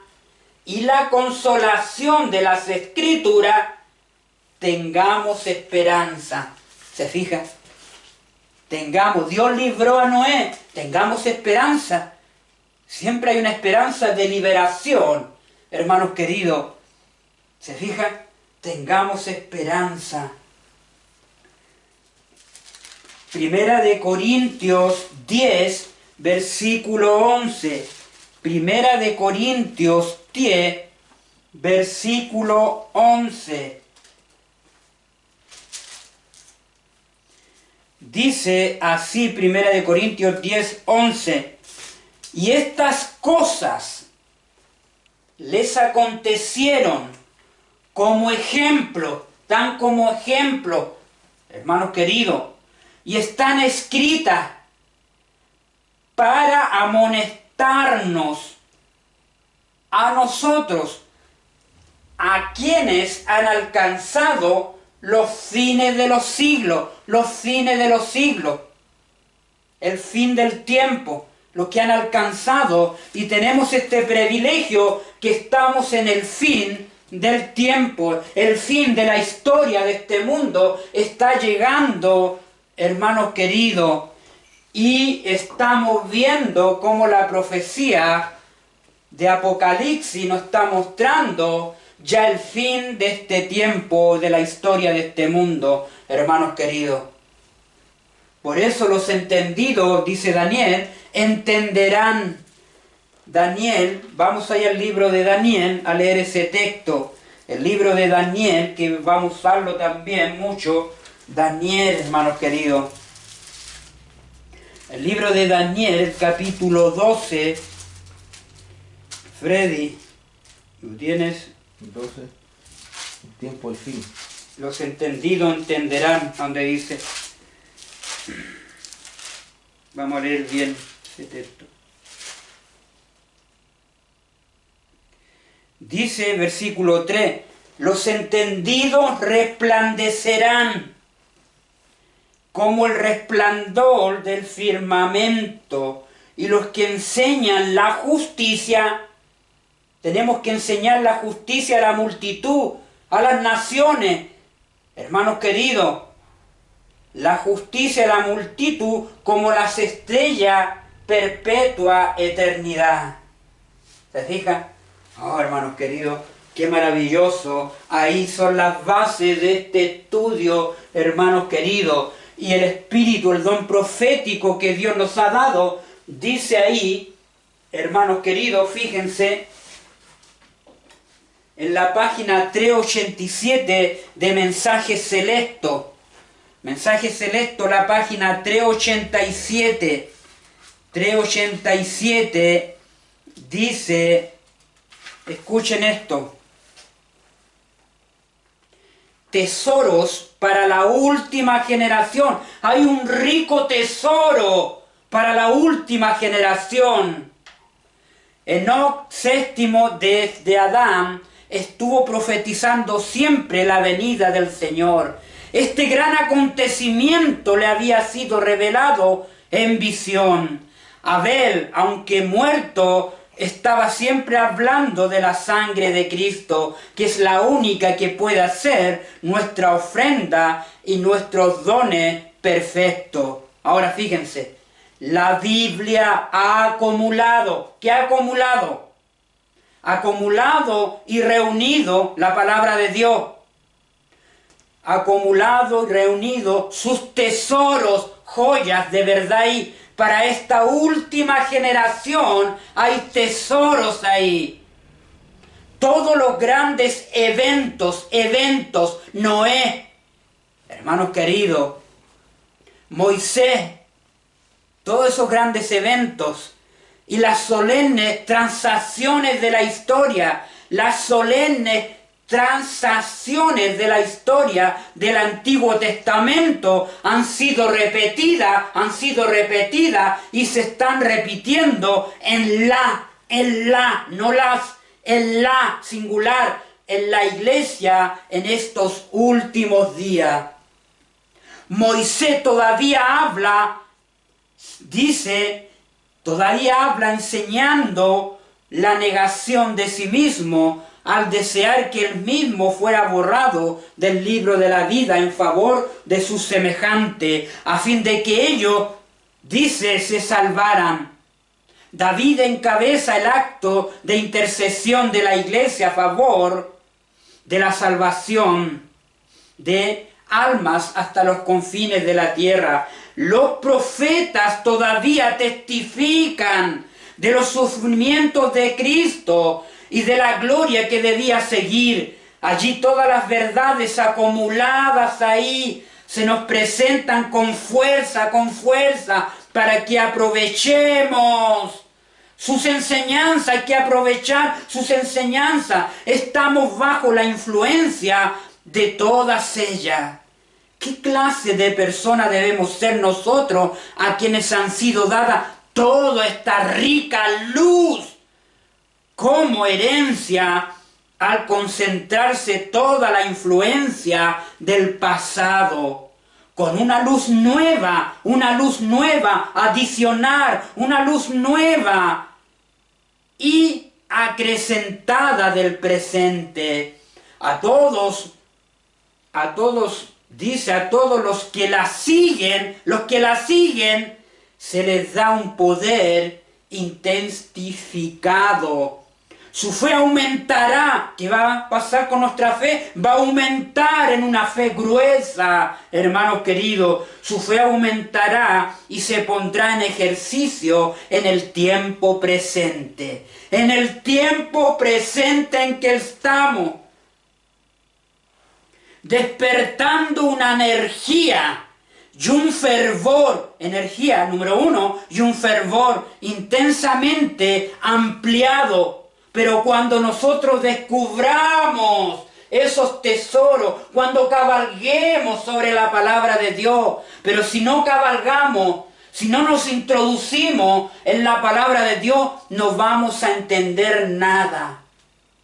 y la consolación de las Escrituras tengamos esperanza. ¿Se fija? Dios libró a Noé, tengamos esperanza. Siempre hay una esperanza de liberación, hermanos queridos. ¿Se fija? Tengamos esperanza. Primera de Corintios 10, versículo 11. Primera de Corintios 10, versículo 11. Dice así, Primera de Corintios 10, 11. Y estas cosas les acontecieron como ejemplo, tan como ejemplo, hermanos queridos, y están escritas para amonestarnos a nosotros, a quienes han alcanzado los fines de los siglos, el fin del tiempo, los que han alcanzado, y tenemos este privilegio que estamos en el fin del tiempo, el fin de la historia de este mundo está llegando hermanos queridos, y estamos viendo cómo la profecía de Apocalipsis nos está mostrando ya el fin de este tiempo, de la historia de este mundo, hermanos queridos. Por eso los entendidos, dice Daniel, entenderán. Daniel, vamos allá al libro de Daniel a leer ese texto. El libro de Daniel, que vamos a usarlo también mucho. Daniel, hermanos queridos. El libro de Daniel, capítulo 12. Freddy, ¿lo tienes? 12. El tiempo, el fin. Los entendidos entenderán, donde dice. Vamos a leer bien ese texto. Dice, versículo 3, los entendidos resplandecerán como el resplandor del firmamento, y los que enseñan la justicia, tenemos que enseñar la justicia a la multitud, a las naciones, hermanos queridos, la justicia a la multitud como las estrellas perpetua eternidad. ¿Se fija? Oh, hermanos queridos, qué maravilloso. Ahí son las bases de este estudio, hermanos queridos. Y el espíritu, el don profético que Dios nos ha dado, dice ahí, hermanos queridos, fíjense, en la página 387 de Mensaje Celeste. Mensaje Celeste, la página 387. 387 dice, escuchen esto. Tesoros para la última generación. Hay un rico tesoro para la última generación. Enoc séptimo desde Adán estuvo profetizando siempre la venida del Señor. Este gran acontecimiento le había sido revelado en visión. Abel, aunque muerto, estaba siempre hablando de la sangre de Cristo, que es la única que puede hacer nuestra ofrenda y nuestros dones perfectos. Ahora fíjense, la Biblia ha acumulado. ¿Qué ha acumulado? Acumulado y reunido la palabra de Dios. Acumulado y reunido sus tesoros, joyas de verdad y para esta última generación hay tesoros ahí. Todos los grandes eventos, Noé, hermanos queridos, Moisés, todos esos grandes eventos y las solemnes transacciones de la historia, las solemnes transacciones de la historia del Antiguo Testamento han sido repetidas y se están repitiendo en la singular, en la iglesia en estos últimos días. Moisés todavía habla, todavía habla enseñando la negación de sí mismo, al desear que él mismo fuera borrado del libro de la vida en favor de sus semejantes, a fin de que ellos, se salvaran. David encabeza el acto de intercesión de la iglesia a favor de la salvación de almas hasta los confines de la tierra. Los profetas todavía testifican de los sufrimientos de Cristo y de la gloria que debía seguir. Allí todas las verdades acumuladas ahí se nos presentan con fuerza, para que aprovechemos sus enseñanzas. Hay que aprovechar sus enseñanzas. Estamos bajo la influencia de todas ellas. ¿Qué clase de persona debemos ser nosotros a quienes han sido dadas toda esta rica luz como herencia al concentrarse toda la influencia del pasado, con una luz nueva adicional, una luz nueva y acrecentada del presente? A todos dice a todos los que la siguen, se les da un poder intensificado. Su fe aumentará. ¿Qué va a pasar con nuestra fe? Va a aumentar en una fe gruesa, hermanos queridos. Su fe aumentará y se pondrá en ejercicio en el tiempo presente. En el tiempo presente en que estamos. Despertando una energía y un fervor, energía número 1, y un fervor intensamente ampliado. Pero cuando nosotros descubramos esos tesoros, cuando cabalguemos sobre la palabra de Dios, pero si no cabalgamos, si no nos introducimos en la palabra de Dios, no vamos a entender nada.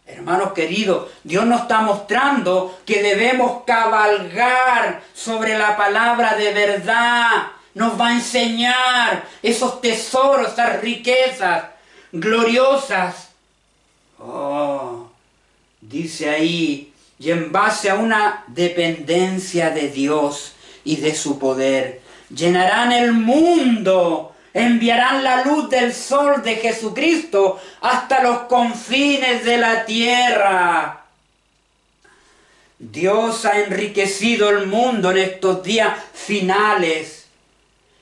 Hermanos queridos, Dios nos está mostrando que debemos cabalgar sobre la palabra de verdad. Nos va a enseñar esos tesoros, esas riquezas gloriosas. Oh, dice ahí, y en base a una dependencia de Dios y de su poder, llenarán el mundo, enviarán la luz del sol de Jesucristo hasta los confines de la tierra. Dios ha enriquecido el mundo en estos días finales,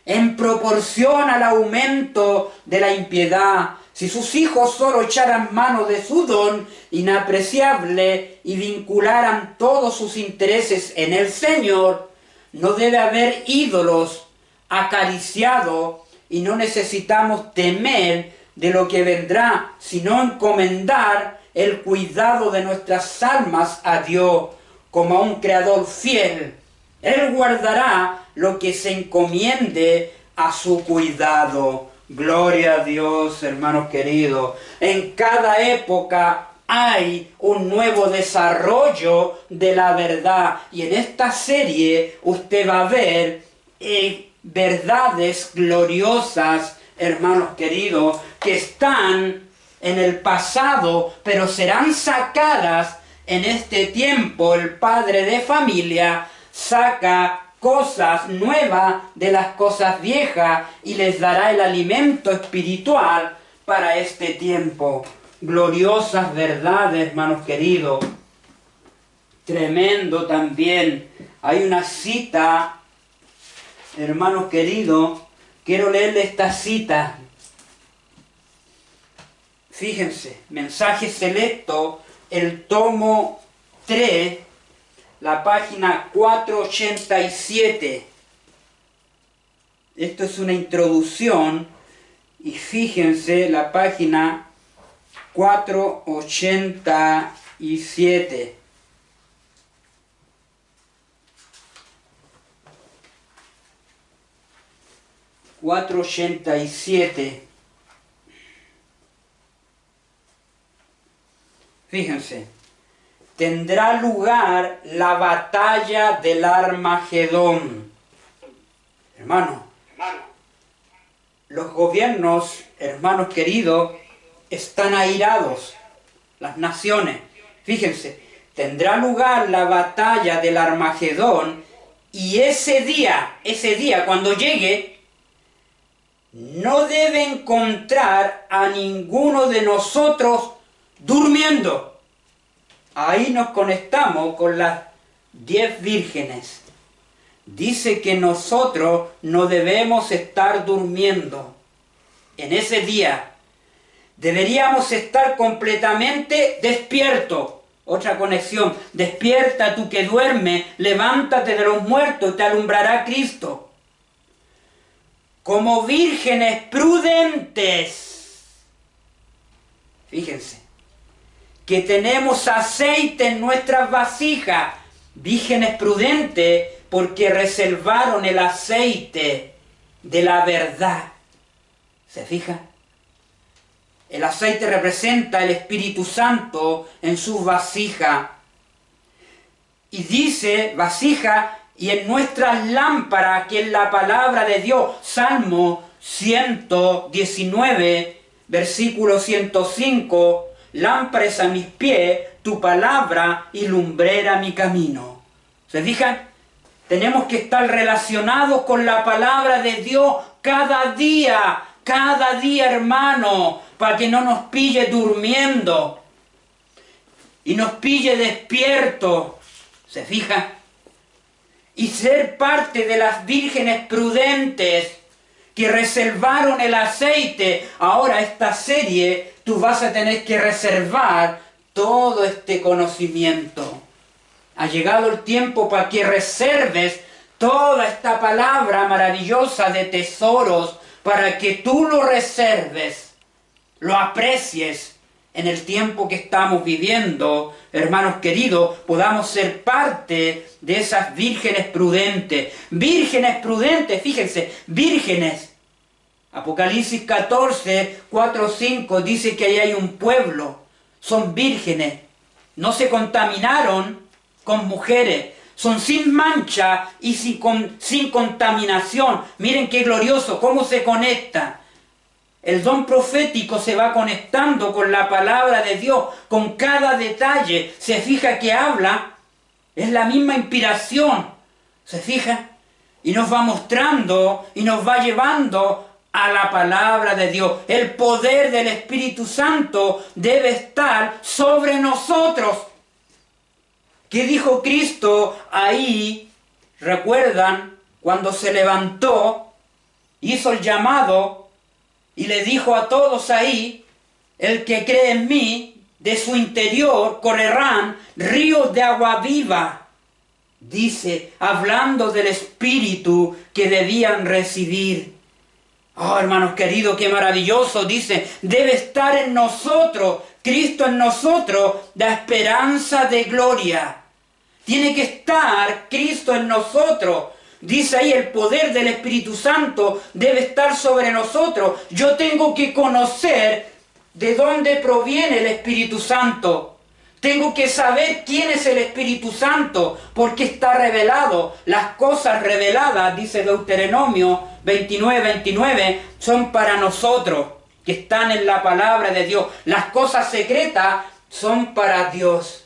en proporción al aumento de la impiedad. Si sus hijos solo echaran mano de su don inapreciable y vincularan todos sus intereses en el Señor, no debe haber ídolos acariciados y no necesitamos temer de lo que vendrá, sino encomendar el cuidado de nuestras almas a Dios como a un Creador fiel. Él guardará lo que se encomiende a su cuidado. Gloria a Dios, hermanos queridos. En cada época hay un nuevo desarrollo de la verdad. Y en esta serie usted va a ver verdades gloriosas, hermanos queridos, que están en el pasado, pero serán sacadas en este tiempo. El padre de familia saca cosas nuevas de las cosas viejas y les dará el alimento espiritual para este tiempo. Gloriosas verdades, hermanos queridos. Tremendo también. Hay una cita, hermanos queridos, quiero leerle esta cita. Fíjense, Mensaje Selecto, el tomo 3, la página 487. Esto es una introducción y fíjense la página 487. Fíjense. Tendrá lugar la batalla del Armagedón. Hermano, los gobiernos, hermanos queridos, están airados. Las naciones. Fíjense, tendrá lugar la batalla del Armagedón y ese día, cuando llegue, no debe encontrar a ninguno de nosotros durmiendo. Ahí nos conectamos con las 10 vírgenes. Dice que nosotros no debemos estar durmiendo. En ese día deberíamos estar completamente despiertos. Otra conexión. Despierta tú que duermes, levántate de los muertos, te alumbrará Cristo. Como vírgenes prudentes. Fíjense. Que tenemos aceite en nuestras vasijas, vírgenes prudentes, porque reservaron el aceite de la verdad. ¿Se fija? El aceite representa el Espíritu Santo en sus vasijas. Y dice, vasija, y en nuestras lámparas, que es la palabra de Dios. Salmo 119, versículo 105. Lámpara es a mis pies, tu palabra y lumbrera mi camino. ¿Se fijan? Tenemos que estar relacionados con la palabra de Dios cada día, hermano, para que no nos pille durmiendo y nos pille despierto. ¿Se fija? Y ser parte de las vírgenes prudentes que reservaron el aceite. Ahora esta serie tú vas a tener que reservar todo este conocimiento. Ha llegado el tiempo para que reserves toda esta palabra maravillosa de tesoros, para que tú lo reserves, lo aprecies en el tiempo que estamos viviendo. Hermanos queridos, podamos ser parte de esas vírgenes prudentes. Vírgenes prudentes, fíjense, vírgenes. Apocalipsis 14, 4, 5 dice que ahí hay un pueblo. Son vírgenes. No se contaminaron con mujeres. Son sin mancha y sin contaminación. Miren qué glorioso, cómo se conecta. El don profético se va conectando con la palabra de Dios, con cada detalle. Se fija que habla, es la misma inspiración. ¿Se fija? Y nos va mostrando y nos va llevando a la palabra de Dios. El poder del Espíritu Santo debe estar sobre nosotros. ¿Qué dijo Cristo ahí? ¿Recuerdan? Cuando se levantó, hizo el llamado y le dijo a todos ahí: el que cree en mí, de su interior correrán ríos de agua viva. Dice, hablando del Espíritu que debían recibir. Oh, hermanos queridos, qué maravilloso. Dice, debe estar en nosotros, Cristo en nosotros, la esperanza de gloria. Tiene que estar Cristo en nosotros. Dice ahí, el poder del Espíritu Santo debe estar sobre nosotros. Yo tengo que conocer de dónde proviene el Espíritu Santo. Tengo que saber quién es el Espíritu Santo, porque está revelado. Las cosas reveladas, dice Deuteronomio 29, 29, son para nosotros, que están en la palabra de Dios. Las cosas secretas son para Dios.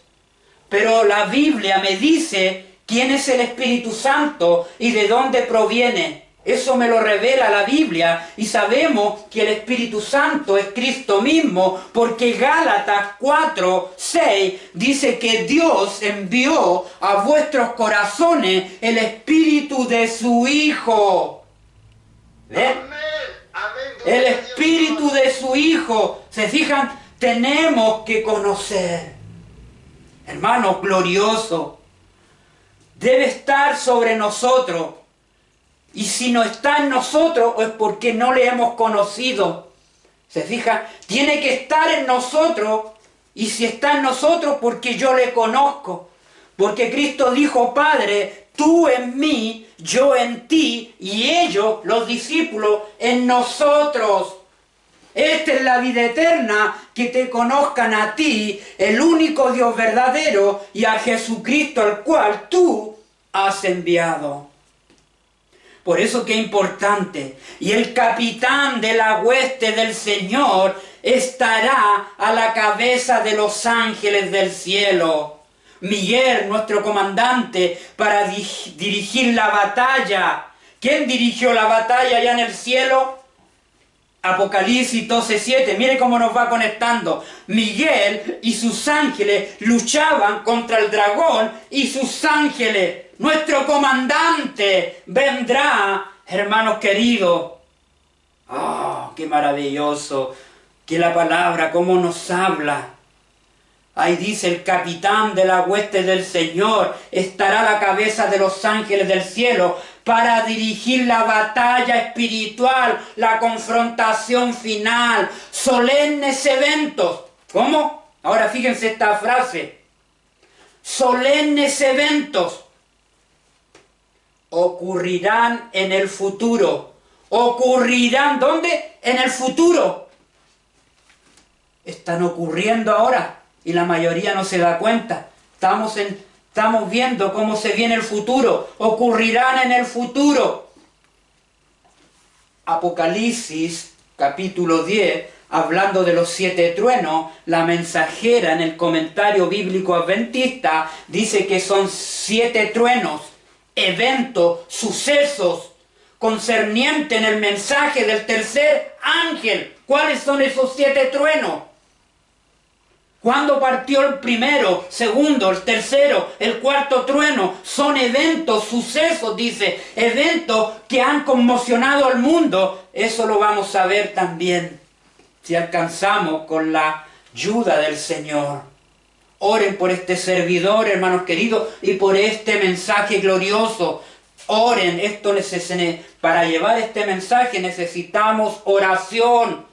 Pero la Biblia me dice quién es el Espíritu Santo y de dónde proviene. Eso me lo revela la Biblia, y sabemos que el Espíritu Santo es Cristo mismo, porque Gálatas 4, 6 dice que Dios envió a vuestros corazones el Espíritu de su Hijo. ¿Ven? El Espíritu de su Hijo. ¿Se fijan? Tenemos que conocer. Hermano glorioso, debe estar sobre nosotros. Y si no está en nosotros, es porque no le hemos conocido. ¿Se fija? Tiene que estar en nosotros. Y si está en nosotros, porque yo le conozco. Porque Cristo dijo: Padre, tú en mí, yo en ti, y ellos, los discípulos, en nosotros. Esta es la vida eterna, que te conozcan a ti, el único Dios verdadero, y a Jesucristo, al cual tú has enviado. Por eso que es importante. Y el capitán de la hueste del Señor estará a la cabeza de los ángeles del cielo. Miguel, nuestro comandante, para dirigir la batalla. ¿Quién dirigió la batalla allá en el cielo? Apocalipsis 12:7, mire cómo nos va conectando. Miguel y sus ángeles luchaban contra el dragón y sus ángeles. Nuestro comandante vendrá, hermanos queridos. ¡Oh, qué maravilloso! Que la palabra, cómo nos habla. Ahí dice, el capitán de la hueste del Señor estará a la cabeza de los ángeles del cielo para dirigir la batalla espiritual, la confrontación final, solemnes eventos. ¿Cómo? Ahora fíjense esta frase. Solemnes eventos ocurrirán en el futuro. ¿Ocurrirán dónde? En el futuro. Están ocurriendo ahora. Y la mayoría no se da cuenta. Estamos viendo cómo se viene el futuro. Ocurrirán en el futuro. Apocalipsis, capítulo 10, hablando de los 7 truenos, la mensajera en el comentario bíblico adventista dice que son 7 truenos eventos, sucesos concernientes en el mensaje del tercer ángel. ¿Cuáles son esos 7 truenos? ¿Cuándo partió el primero, segundo, el tercero, el cuarto trueno? Son eventos, sucesos, dice, eventos que han conmocionado al mundo. Eso lo vamos a ver también si alcanzamos con la ayuda del Señor. Oren por este servidor, hermanos queridos, y por este mensaje glorioso. Oren, para llevar este mensaje necesitamos oración.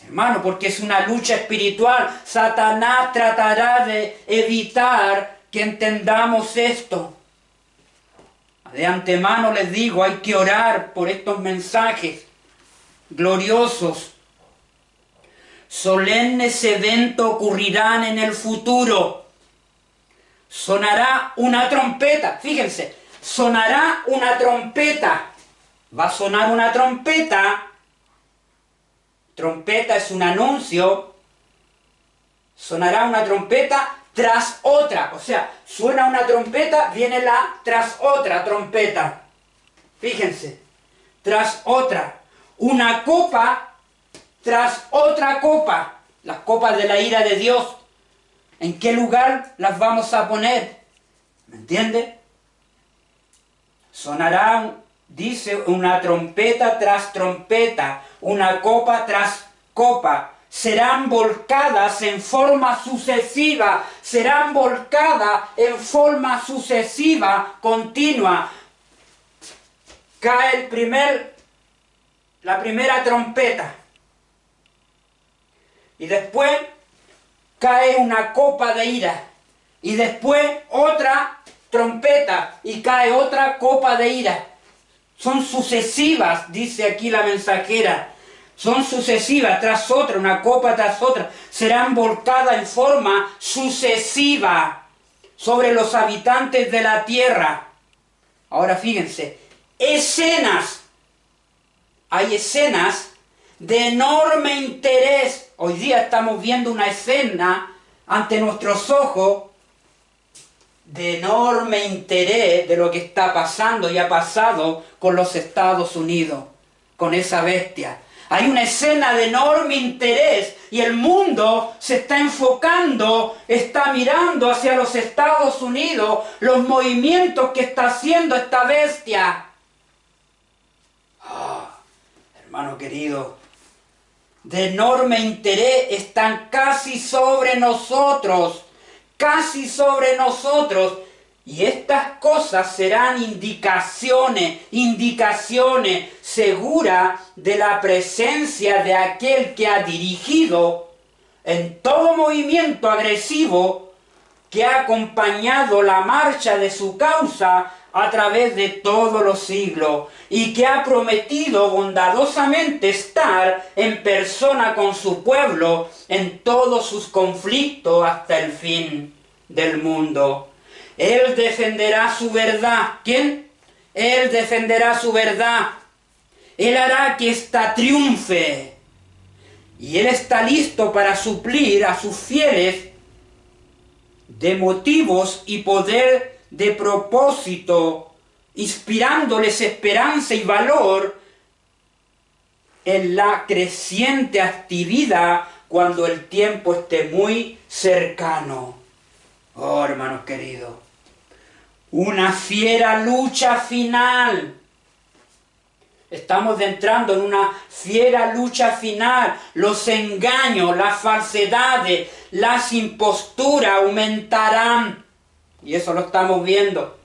Hermano, porque es una lucha espiritual. Satanás tratará de evitar que entendamos esto. De antemano les digo, hay que orar por estos mensajes gloriosos. Solemnes eventos ocurrirán en el futuro. Sonará una trompeta. Fíjense, sonará una trompeta. Va a sonar una trompeta. Trompeta es un anuncio. Sonará una trompeta tras otra. O sea, suena una trompeta, viene la tras otra trompeta. Fíjense, tras otra. Una copa tras otra copa. Las copas de la ira de Dios. ¿En qué lugar las vamos a poner? ¿Me entiende? Sonará, dice, una trompeta tras trompeta, una copa tras copa. Serán volcadas en forma sucesiva, serán volcadas en forma sucesiva, continua. Cae la primera trompeta. Y después cae una copa de ira. Y después otra trompeta y cae otra copa de ira. Son sucesivas, dice aquí la mensajera. Son sucesivas tras otra, una copa tras otra. Serán volcadas en forma sucesiva sobre los habitantes de la tierra. Ahora fíjense, escenas. Hay escenas de enorme interés. Hoy día estamos viendo una escena ante nuestros ojos de enorme interés de lo que está pasando y ha pasado con los Estados Unidos, con esa bestia. Hay una escena de enorme interés y el mundo se está enfocando, está mirando hacia los Estados Unidos, los movimientos que está haciendo esta bestia. Hermano querido, de enorme interés están casi sobre nosotros, y estas cosas serán indicaciones seguras de la presencia de aquel que ha dirigido en todo movimiento agresivo que ha acompañado la marcha de su causa a través de todos los siglos y que ha prometido bondadosamente estar en persona con su pueblo en todos sus conflictos hasta el fin del mundo. Él defenderá su verdad. ¿Quién? Él defenderá su verdad. Él hará que ésta triunfe. Y Él está listo para suplir a sus fieles de motivos y poder de propósito, inspirándoles esperanza y valor en la creciente actividad cuando el tiempo esté muy cercano. Oh, hermanos queridos, una fiera lucha final. Estamos entrando en una fiera lucha final. Los engaños, las falsedades, las imposturas aumentarán. Y eso lo estamos viendo.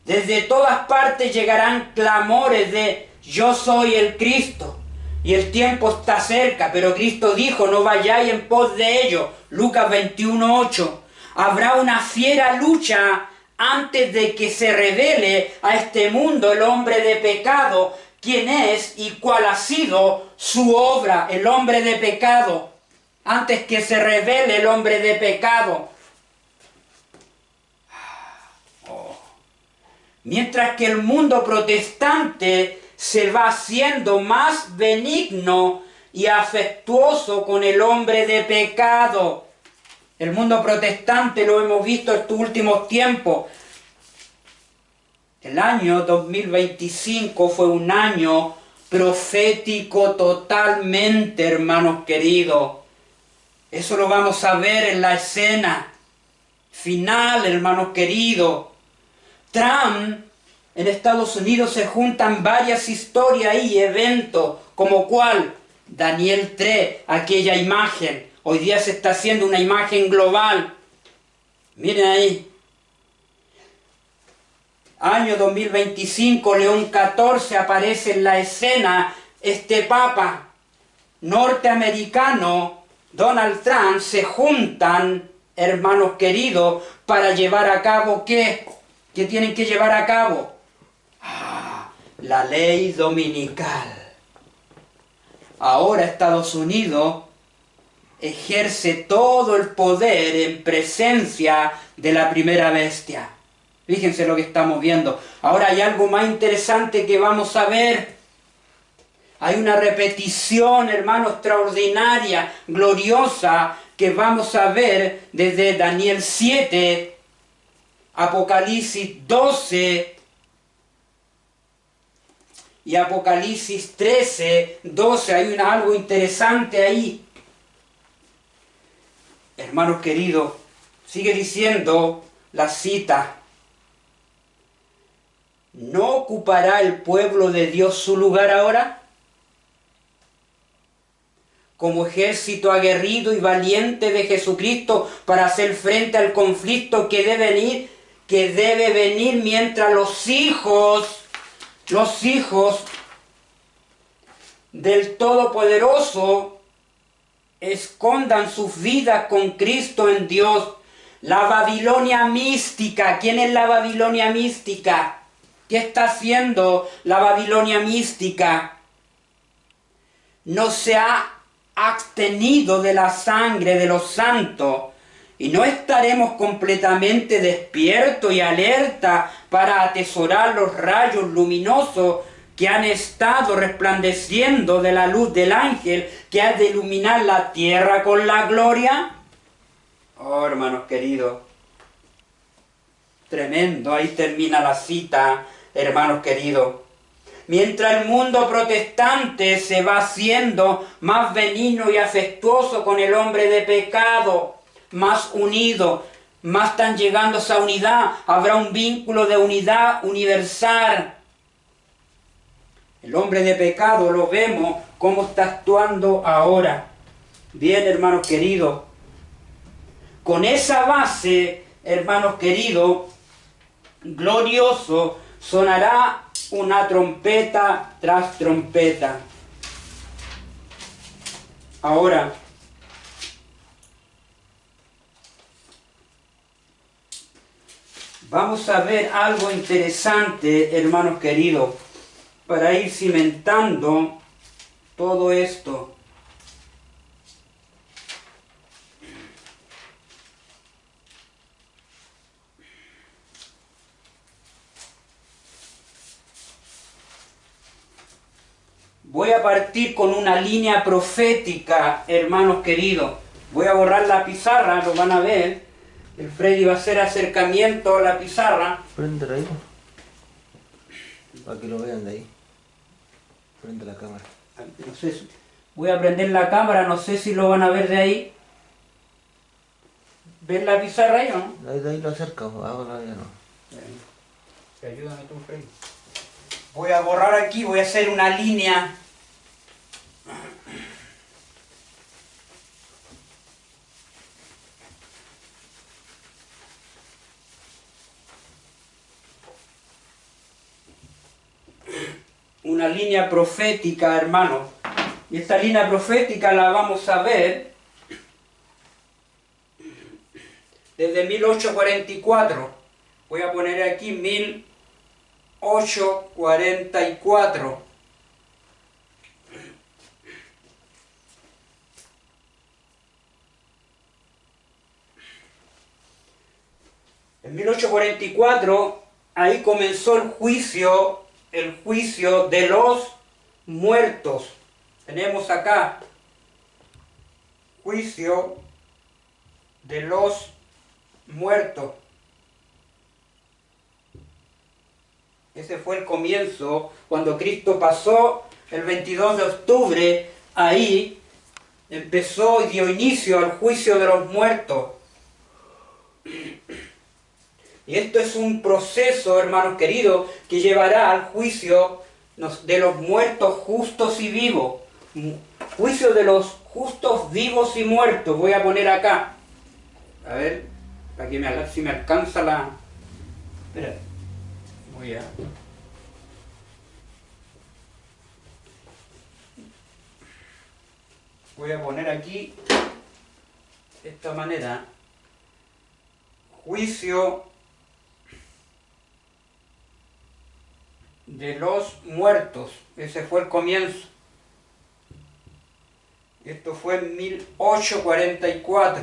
Desde todas partes llegarán clamores de yo soy el Cristo. Y el tiempo está cerca, pero Cristo dijo, no vayáis en pos de ello. Lucas 21:8. Habrá una fiera lucha antes de que se revele a este mundo el hombre de pecado, quién es y cuál ha sido su obra, el hombre de pecado, antes que se revele el hombre de pecado. Mientras que el mundo protestante se va haciendo más benigno y afectuoso con el hombre de pecado. El mundo protestante lo hemos visto estos últimos tiempos. El año 2025 fue un año profético totalmente, hermanos queridos. Eso lo vamos a ver en la escena final, hermanos queridos. Trump, en Estados Unidos se juntan varias historias y eventos, como cuál, Daniel 3, aquella imagen. Hoy día se está haciendo una imagen global. Miren ahí. Año 2025, León XIV aparece en la escena. Este papa norteamericano, Donald Trump, se juntan, hermanos queridos, para llevar a cabo ¿qué? ¿Qué tienen que llevar a cabo? La ley dominical. Ahora Estados Unidos ejerce todo el poder en presencia de la primera bestia. Fíjense lo que estamos viendo. Ahora hay algo más interesante que vamos a ver. Hay una repetición, hermano, extraordinaria, gloriosa, que vamos a ver desde Daniel 7, Apocalipsis 12 y Apocalipsis 13, 12. Hay algo interesante ahí. Hermanos queridos, sigue diciendo la cita. ¿No ocupará el pueblo de Dios su lugar ahora? Como ejército aguerrido y valiente de Jesucristo para hacer frente al conflicto que debe venir mientras los hijos del Todopoderoso escondan sus vidas con Cristo en Dios. La Babilonia mística. ¿Quién es la Babilonia mística? ¿Qué está haciendo la Babilonia mística? No se ha abstenido de la sangre de los santos, y no estaremos completamente despiertos y alerta para atesorar los rayos luminosos que han estado resplandeciendo de la luz del ángel que ha de iluminar la tierra con la gloria. Oh, hermanos queridos, tremendo. Ahí termina la cita, hermanos queridos. Mientras el mundo protestante se va haciendo más benigno y afectuoso con el hombre de pecado, más unido, más están llegando a esa unidad, habrá un vínculo de unidad universal. El hombre de pecado lo vemos cómo está actuando ahora. Bien, hermanos queridos, con esa base, hermanos queridos, glorioso, sonará una trompeta tras trompeta. Ahora, vamos a ver algo interesante, hermanos queridos, para ir cimentando todo esto. Voy a partir con una línea profética, hermanos queridos. Voy a borrar la pizarra, lo van a ver. El Freddy va a hacer acercamiento a la pizarra. Prende ahí, para que lo vean de ahí. Prende la cámara. No sé, voy a prender la cámara, no sé si lo van a ver de ahí. ¿Ven la pizarra ahí o no? De ahí lo acerca, ahora ya no. Ayúdame tú, Freddy. Voy a borrar aquí, voy a hacer una línea. Una línea profética, hermano. Y esta línea profética la vamos a ver desde 1844. Voy a poner aquí 1844. En 1844, ahí comenzó el juicio de los muertos. Tenemos acá juicio de los muertos. Ese fue el comienzo, cuando Cristo pasó el 22 de octubre, ahí empezó y dio inicio al juicio de los muertos. Y esto es un proceso, hermanos queridos, que llevará al juicio de los muertos justos y vivos. Juicio de los justos vivos y muertos. Voy a poner acá. A ver, para que si me alcanza la... Espera. Voy a poner aquí de esta manera. Juicio de los muertos. Ese fue el comienzo. Esto fue en 1844,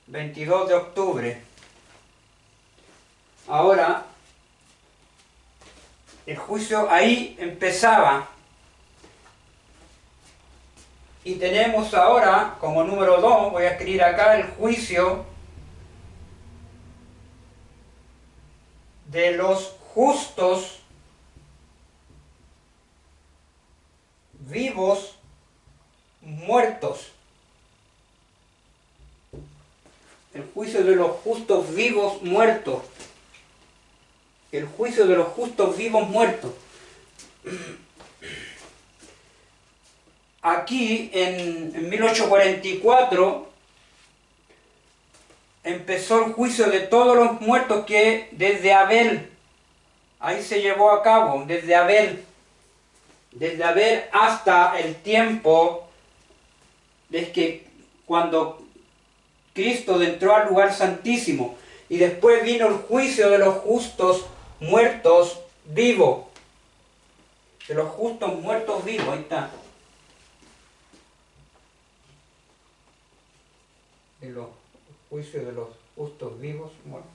22 de octubre. Ahora, el juicio ahí empezaba. Y tenemos ahora, como número 2, voy a escribir acá el juicio de los justos vivos muertos. El juicio de los justos vivos muertos. El juicio de los justos vivos muertos. Aquí en 1844 empezó el juicio de todos los muertos que desde Abel, ahí se llevó a cabo, desde Abel hasta el tiempo de que cuando Cristo entró al lugar santísimo, y después vino el juicio de los justos muertos vivos, de los justos muertos vivos, ahí está. De los juicios de los justos vivos muertos.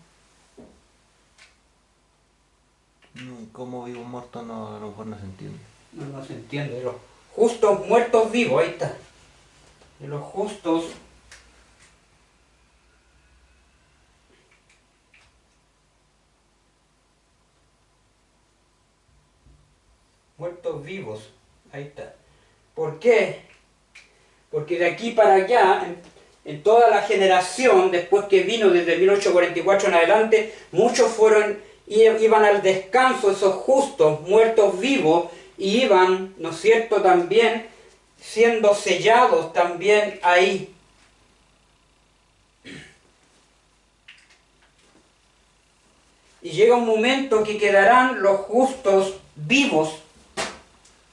¿Cómo vivo muerto? No, a lo mejor no se entiende. No se entiende. De los justos muertos vivos, ahí está. De los justos muertos vivos, ahí está. ¿Por qué? Porque de aquí para allá, en toda la generación, después que vino desde 1844 en adelante, muchos iban al descanso, esos justos, muertos vivos, y iban, ¿no es cierto?, también siendo sellados también ahí. Y llega un momento que quedarán los justos vivos.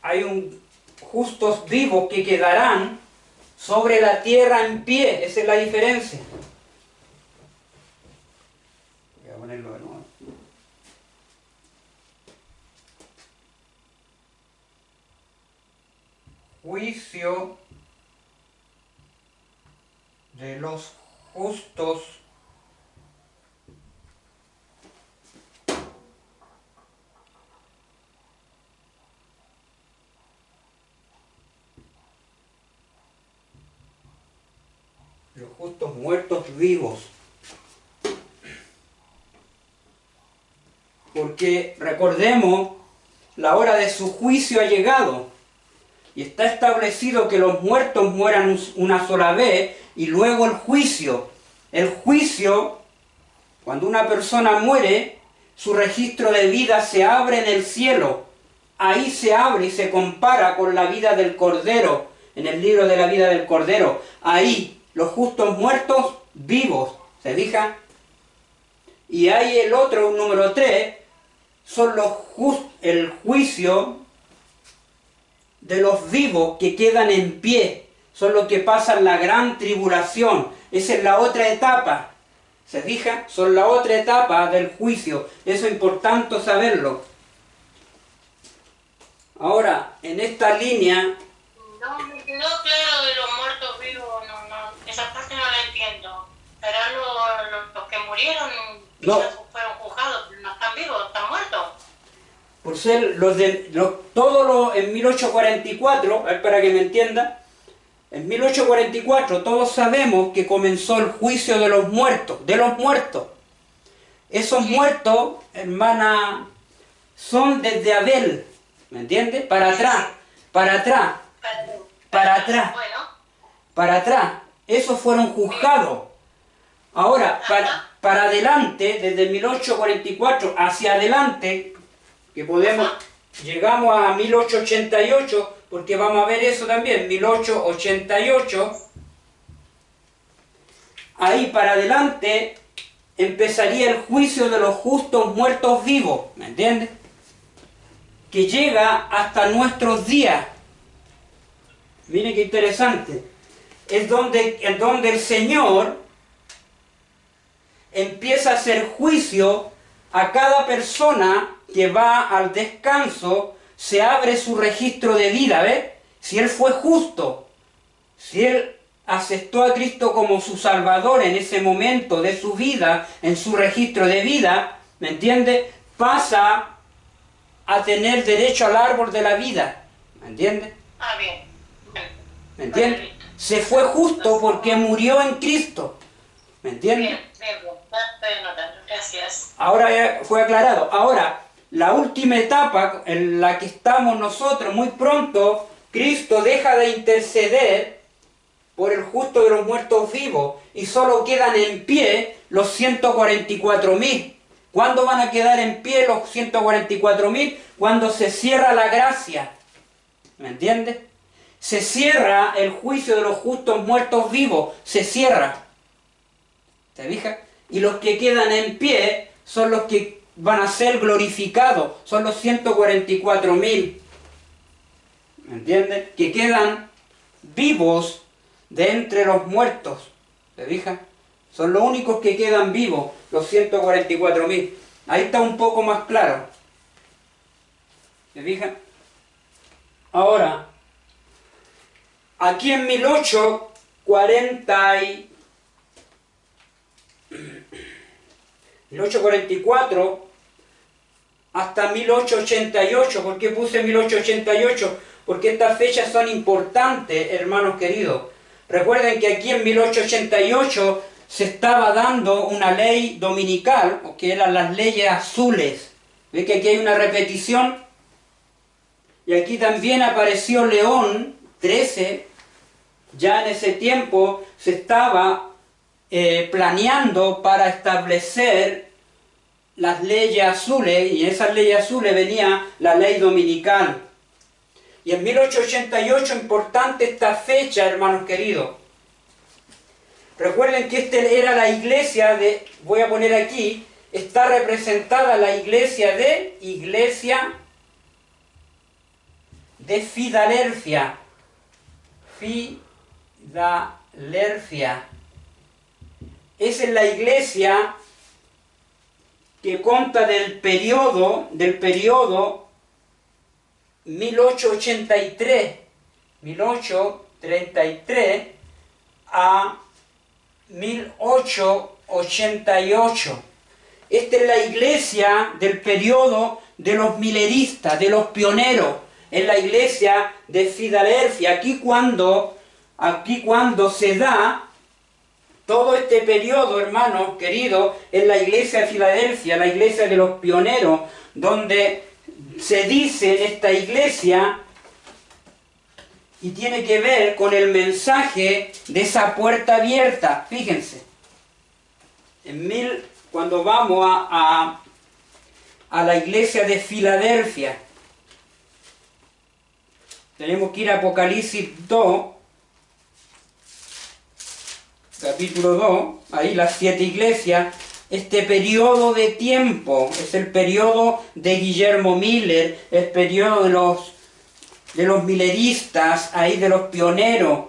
Hay justos vivos que quedarán sobre la tierra en pie. Esa es la diferencia. Voy a ponerlo de nuevo. Juicio de los justos muertos vivos. Porque recordemos, la hora de su juicio ha llegado. Y está establecido que los muertos mueran una sola vez y luego el juicio. El juicio, cuando una persona muere, su registro de vida se abre en el cielo. Ahí se abre y se compara con la vida del Cordero, en el libro de la vida del Cordero. Ahí, los justos muertos vivos, ¿se fija? Y hay el otro, número 3, son el juicio de los vivos que quedan en pie, son los que pasan la gran tribulación. Esa es la otra etapa, ¿se fija? Son la otra etapa del juicio. Eso es importante saberlo. Ahora, en esta línea... No, claro, de los muertos vivos, esa parte no la entiendo. Serán los que murieron, quizás fueron juzgados, no están vivos, están muertos. Por ser en 1844, para que me entienda, en 1844 todos sabemos que comenzó el juicio de los muertos, Esos muertos, hermana son desde Abel, ¿me entiendes? Para atrás, para atrás, para atrás, para atrás. Esos fueron juzgados. Ahora, para adelante, desde 1844 hacia adelante, que podemos, llegamos a 1888, porque vamos a ver eso también, 1888, ahí para adelante empezaría el juicio de los justos muertos vivos, ¿me entiendes? Que llega hasta nuestros días. Miren qué interesante. Es donde el Señor empieza a hacer juicio a cada persona que va al descanso, se abre su registro de vida, ¿ves? Si él fue justo, si él aceptó a Cristo como su Salvador en ese momento de su vida, en su registro de vida, ¿me entiende? Pasa a tener derecho al árbol de la vida, ¿me entiende? Ah, bien. ¿Me entiende? Se fue justo porque murió en Cristo, ¿me entiende? Bien, bien, bien. Estoy anotando, gracias. Ahora ya fue aclarado. Ahora, la última etapa en la que estamos nosotros, muy pronto, Cristo deja de interceder por el justo de los muertos vivos y solo quedan en pie los 144.000. ¿Cuándo van a quedar en pie los 144.000? Cuando se cierra la gracia. ¿Me entiendes? Se cierra el juicio de los justos muertos vivos. Se cierra. ¿Te fijas? Y los que quedan en pie son los que van a ser glorificados. Son los 144.000. ¿Me entiendes? Que quedan vivos de entre los muertos. ¿Te fijas? Son los únicos que quedan vivos, los 144.000. Ahí está un poco más claro. ¿Se fijan? Ahora, aquí en 1844 hasta 1888. ¿Por qué puse 1888? Porque estas fechas son importantes, hermanos queridos. Recuerden que aquí en 1888 se estaba dando una ley dominical, que eran las leyes azules. ¿Ve que aquí hay una repetición? Y aquí también apareció León XIII. Ya en ese tiempo se estaba planeando para establecer las leyes azules, y en esas leyes azules venía la ley dominical. Y en 1888, importante esta fecha, hermanos queridos. Recuerden que esta era la iglesia de, voy a poner aquí, está representada la iglesia de Filadelfia. Filadelfia. Esa es la iglesia que consta del periodo 1833 a 1888. Esta es la iglesia del periodo de los mileristas, de los pioneros. Es la iglesia de Filadelfia. Aquí cuando se da todo este periodo, hermanos queridos, es la iglesia de Filadelfia, la iglesia de los pioneros, donde se dice en esta iglesia, y tiene que ver con el mensaje de esa puerta abierta. Fíjense, cuando vamos a la iglesia de Filadelfia, tenemos que ir a Apocalipsis 2, capítulo 2, ahí las 7 iglesias. Este periodo de tiempo es el periodo de Guillermo Miller, el periodo de los mileristas, ahí de los pioneros.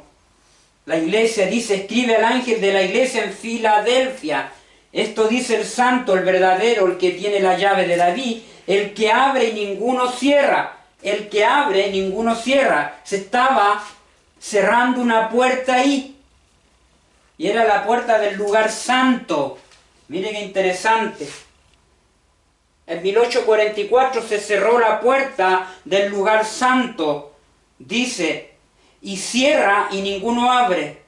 La iglesia dice, escribe al ángel de la iglesia en Filadelfia. Esto dice el santo, el verdadero, el que tiene la llave de David, el que abre y ninguno cierra. El que abre y ninguno cierra. Se estaba cerrando una puerta ahí. Y era la puerta del lugar santo. Miren qué interesante. En 1844 se cerró la puerta del lugar santo. Dice, y cierra y ninguno abre.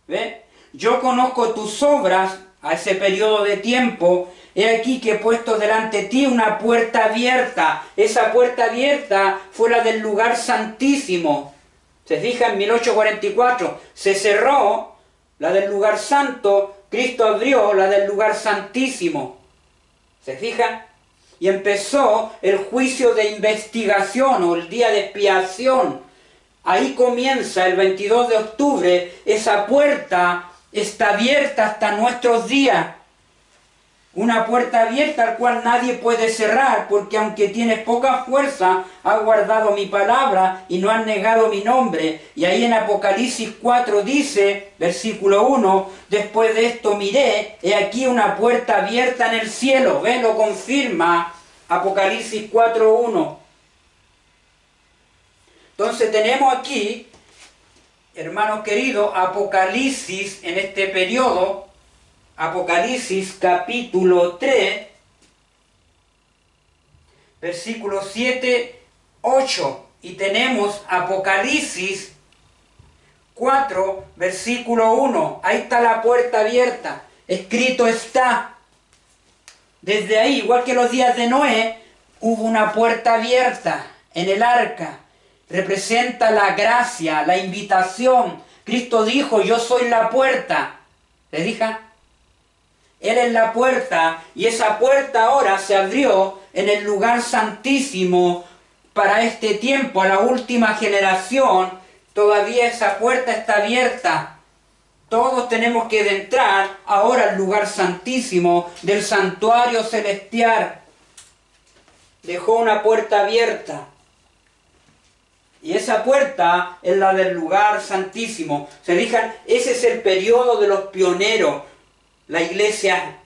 ¿Ve? Yo conozco tus obras a ese periodo de tiempo, he aquí que he puesto delante de ti una puerta abierta. Esa puerta abierta fue la del lugar santísimo. Se fija, en 1844 se cerró la del lugar santo, Cristo abrió la del lugar santísimo. ¿Se fija? Y empezó el juicio de investigación o el día de expiación. Ahí comienza el 22 de octubre, esa puerta está abierta hasta nuestros días. Una puerta abierta al cual nadie puede cerrar, porque aunque tienes poca fuerza, has guardado mi palabra y no has negado mi nombre. Y ahí en Apocalipsis 4 dice, versículo 1, después de esto miré, he aquí una puerta abierta en el cielo. ¿Ves? Lo confirma Apocalipsis 4:1. Entonces tenemos aquí, hermanos queridos, Apocalipsis en este periodo, Apocalipsis capítulo 3, versículos 7, 8. Y tenemos Apocalipsis 4, versículo 1. Ahí está la puerta abierta. Escrito está. Desde ahí, igual que los días de Noé, hubo una puerta abierta en el arca. Representa la gracia, la invitación. Cristo dijo, yo soy la puerta. ¿Se fija? Él es la puerta, y esa puerta ahora se abrió en el lugar santísimo para este tiempo, a la última generación. Todavía esa puerta está abierta. Todos tenemos que entrar ahora al lugar santísimo del santuario celestial. Dejó una puerta abierta. Y esa puerta es la del lugar santísimo. Se fijan, ese es el periodo de los pioneros. La iglesia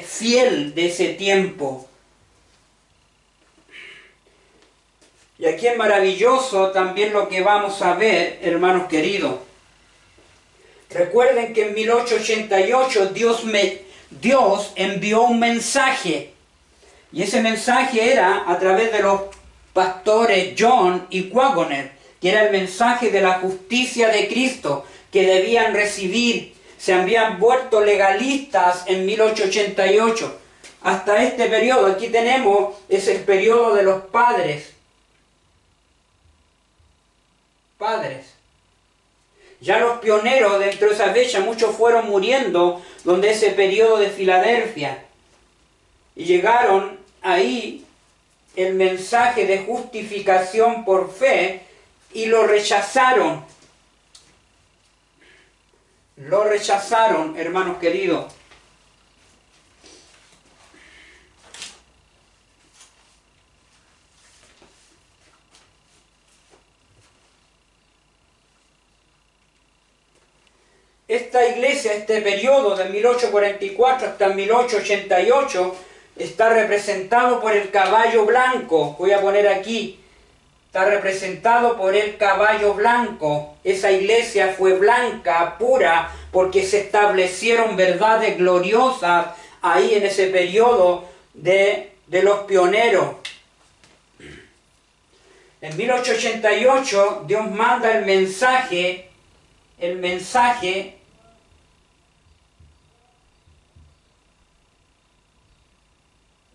fiel de ese tiempo. Y aquí es maravilloso también lo que vamos a ver, hermanos queridos. Recuerden que en 1888 Dios envió un mensaje. Y ese mensaje era a través de los pastores John y Wagoner, que era el mensaje de la justicia de Cristo que debían recibir. Se habían vuelto legalistas en 1888. Hasta este periodo, aquí tenemos, es el periodo de los padres. Ya los pioneros dentro de esa fecha, muchos fueron muriendo donde ese periodo de Filadelfia. Y llegaron ahí el mensaje de justificación por fe y lo rechazaron. Lo rechazaron, hermanos queridos. Esta iglesia, este periodo de 1844 hasta 1888, está representado por el caballo blanco. Voy a poner aquí. Está representado por el caballo blanco. Esa iglesia fue blanca, pura, porque se establecieron verdades gloriosas ahí en ese periodo de los pioneros. En 1888 Dios manda el mensaje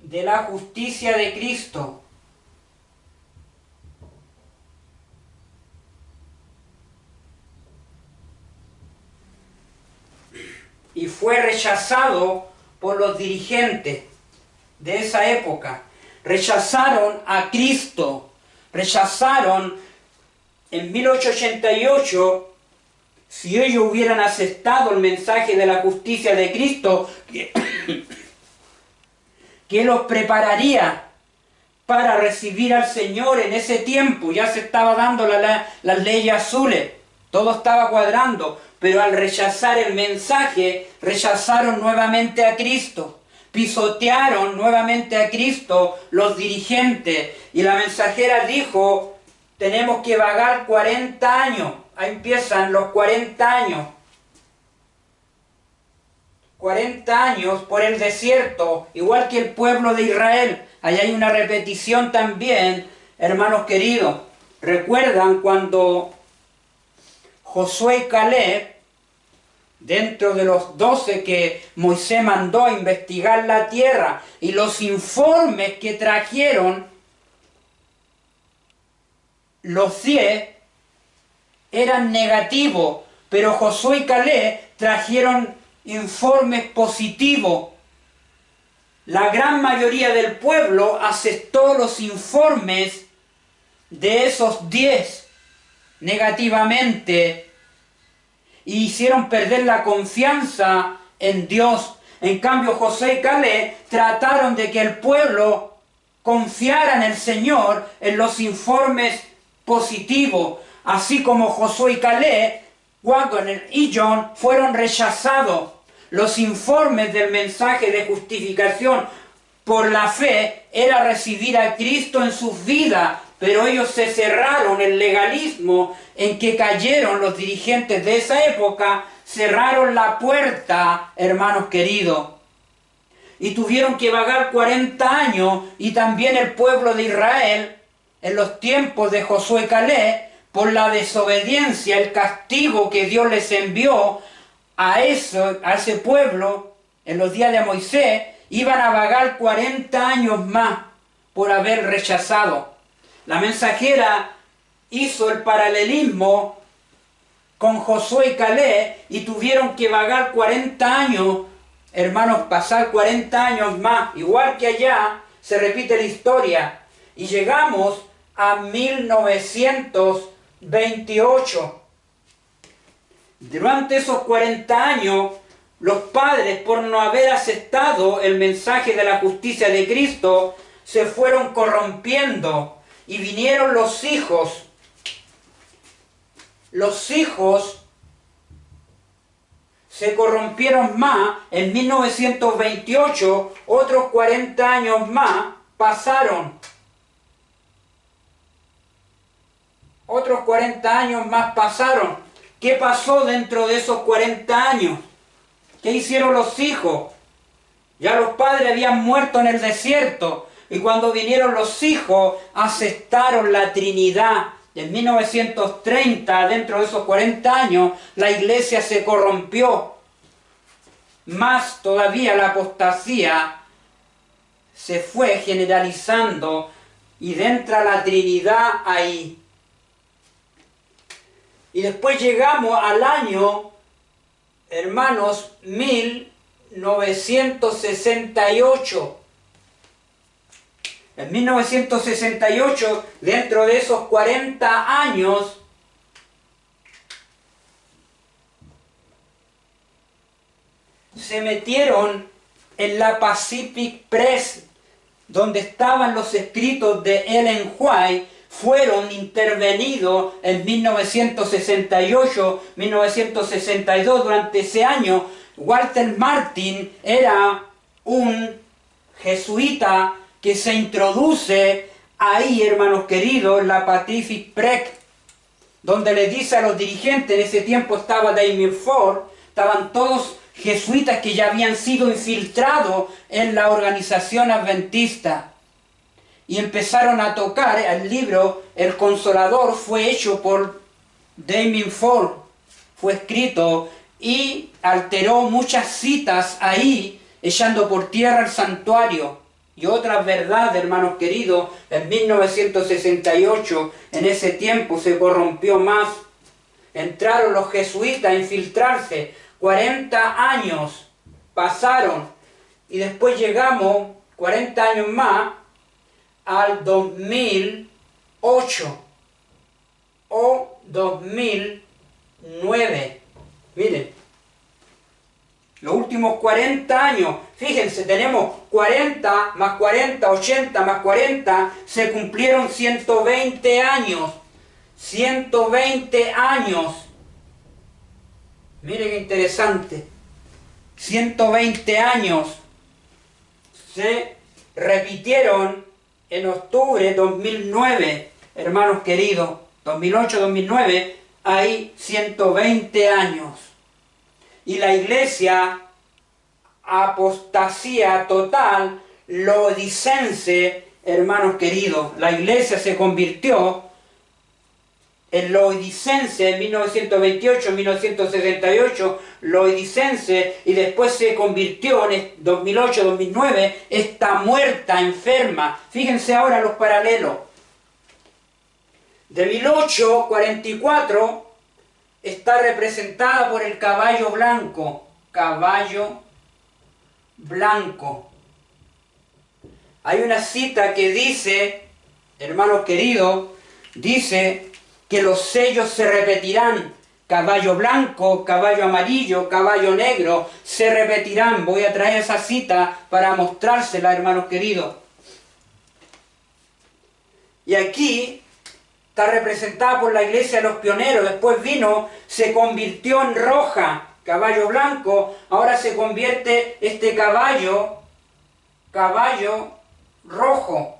de la justicia de Cristo. Y fue rechazado por los dirigentes de esa época. Rechazaron a Cristo. Rechazaron en 1888. Si ellos hubieran aceptado el mensaje de la justicia de Cristo, que los prepararía para recibir al Señor en ese tiempo. Ya se estaba dando las leyes azules, todo estaba cuadrando, pero al rechazar el mensaje, rechazaron nuevamente a Cristo, pisotearon nuevamente a Cristo los dirigentes, y la mensajera dijo, tenemos que vagar 40 años, ahí empiezan los 40 años. 40 años por el desierto, igual que el pueblo de Israel. Ahí hay una repetición también, hermanos queridos. ¿Recuerdan cuando Josué y Caleb dentro de los 12 que Moisés mandó a investigar la tierra, y los informes que trajeron los 10 eran negativos, pero Josué y Caleb trajeron informes positivos. La gran mayoría del pueblo aceptó los informes de esos 10 negativamente y hicieron perder la confianza en Dios. En cambio, Josué y Caleb trataron de que el pueblo confiara en el Señor en los informes positivos, así como Josué y Caleb, Wagner y John fueron rechazados. Los informes del mensaje de justificación por la fe era recibir a Cristo en sus vidas, pero ellos se cerraron. El legalismo en que cayeron los dirigentes de esa época cerraron la puerta, hermanos queridos, y tuvieron que vagar 40 años, y también el pueblo de Israel en los tiempos de Josué y Caleb, por la desobediencia, el castigo que Dios les envió a ese pueblo en los días de Moisés, iban a vagar 40 años más por haber rechazado. La mensajera hizo el paralelismo con Josué y Caleb y tuvieron que vagar 40 años, hermanos, pasar 40 años más, igual que allá, se repite la historia, y llegamos a 1928. Durante esos 40 años, los padres, por no haber aceptado el mensaje de la justicia de Cristo, se fueron corrompiendo, y vinieron los hijos. Los hijos se corrompieron más. En 1928, otros 40 años más pasaron. Otros 40 años más pasaron. ¿Qué pasó dentro de esos 40 años? ¿Qué hicieron los hijos? Ya los padres habían muerto en el desierto, y cuando vinieron los hijos aceptaron la Trinidad. En 1930, dentro de esos 40 años, la iglesia se corrompió. Más todavía la apostasía se fue generalizando, y entra la Trinidad ahí. Y después llegamos al año, hermanos, 1968. En 1968, dentro de esos 40 años, se metieron en la Pacific Press, donde estaban los escritos de Ellen White, fueron intervenidos en 1968, 1962, durante ese año. Walter Martin era un jesuita que se introduce ahí, hermanos queridos, en la Pacific Press, donde le dice a los dirigentes, en ese tiempo estaba Damien Ford, estaban todos jesuitas que ya habían sido infiltrados en la organización adventista, y empezaron a tocar. El libro El Consolador fue hecho por Damien Ford, fue escrito y alteró muchas citas ahí, echando por tierra el santuario y otras verdades, hermanos queridos. En 1968, en ese tiempo se corrompió más. Entraron los jesuitas a infiltrarse. 40 años pasaron, y después llegamos 40 años más al 2008 o 2009. Miren, los últimos 40 años, fíjense, tenemos 40 más 40, 80 más 40, se cumplieron 120 años. 120 años. Miren qué interesante. 120 años se repitieron en octubre de 2009, hermanos queridos. 2008-2009, hay 120 años. Y la iglesia, apostasía total, laodicense, hermanos queridos. La iglesia se convirtió el Laodicense en 1928, 1968, Laodicense, y después se convirtió en 2008, 2009, está muerta, enferma. Fíjense ahora los paralelos. De 1844 está representada por el caballo blanco. Caballo blanco. Hay una cita que dice, hermanos queridos, dice que los sellos se repetirán. Caballo blanco, caballo amarillo, caballo negro, se repetirán. Voy a traer esa cita para mostrársela, hermanos queridos. Y aquí está representada por la iglesia de los pioneros. Después vino, se convirtió en roja, caballo blanco. Ahora se convierte este caballo rojo.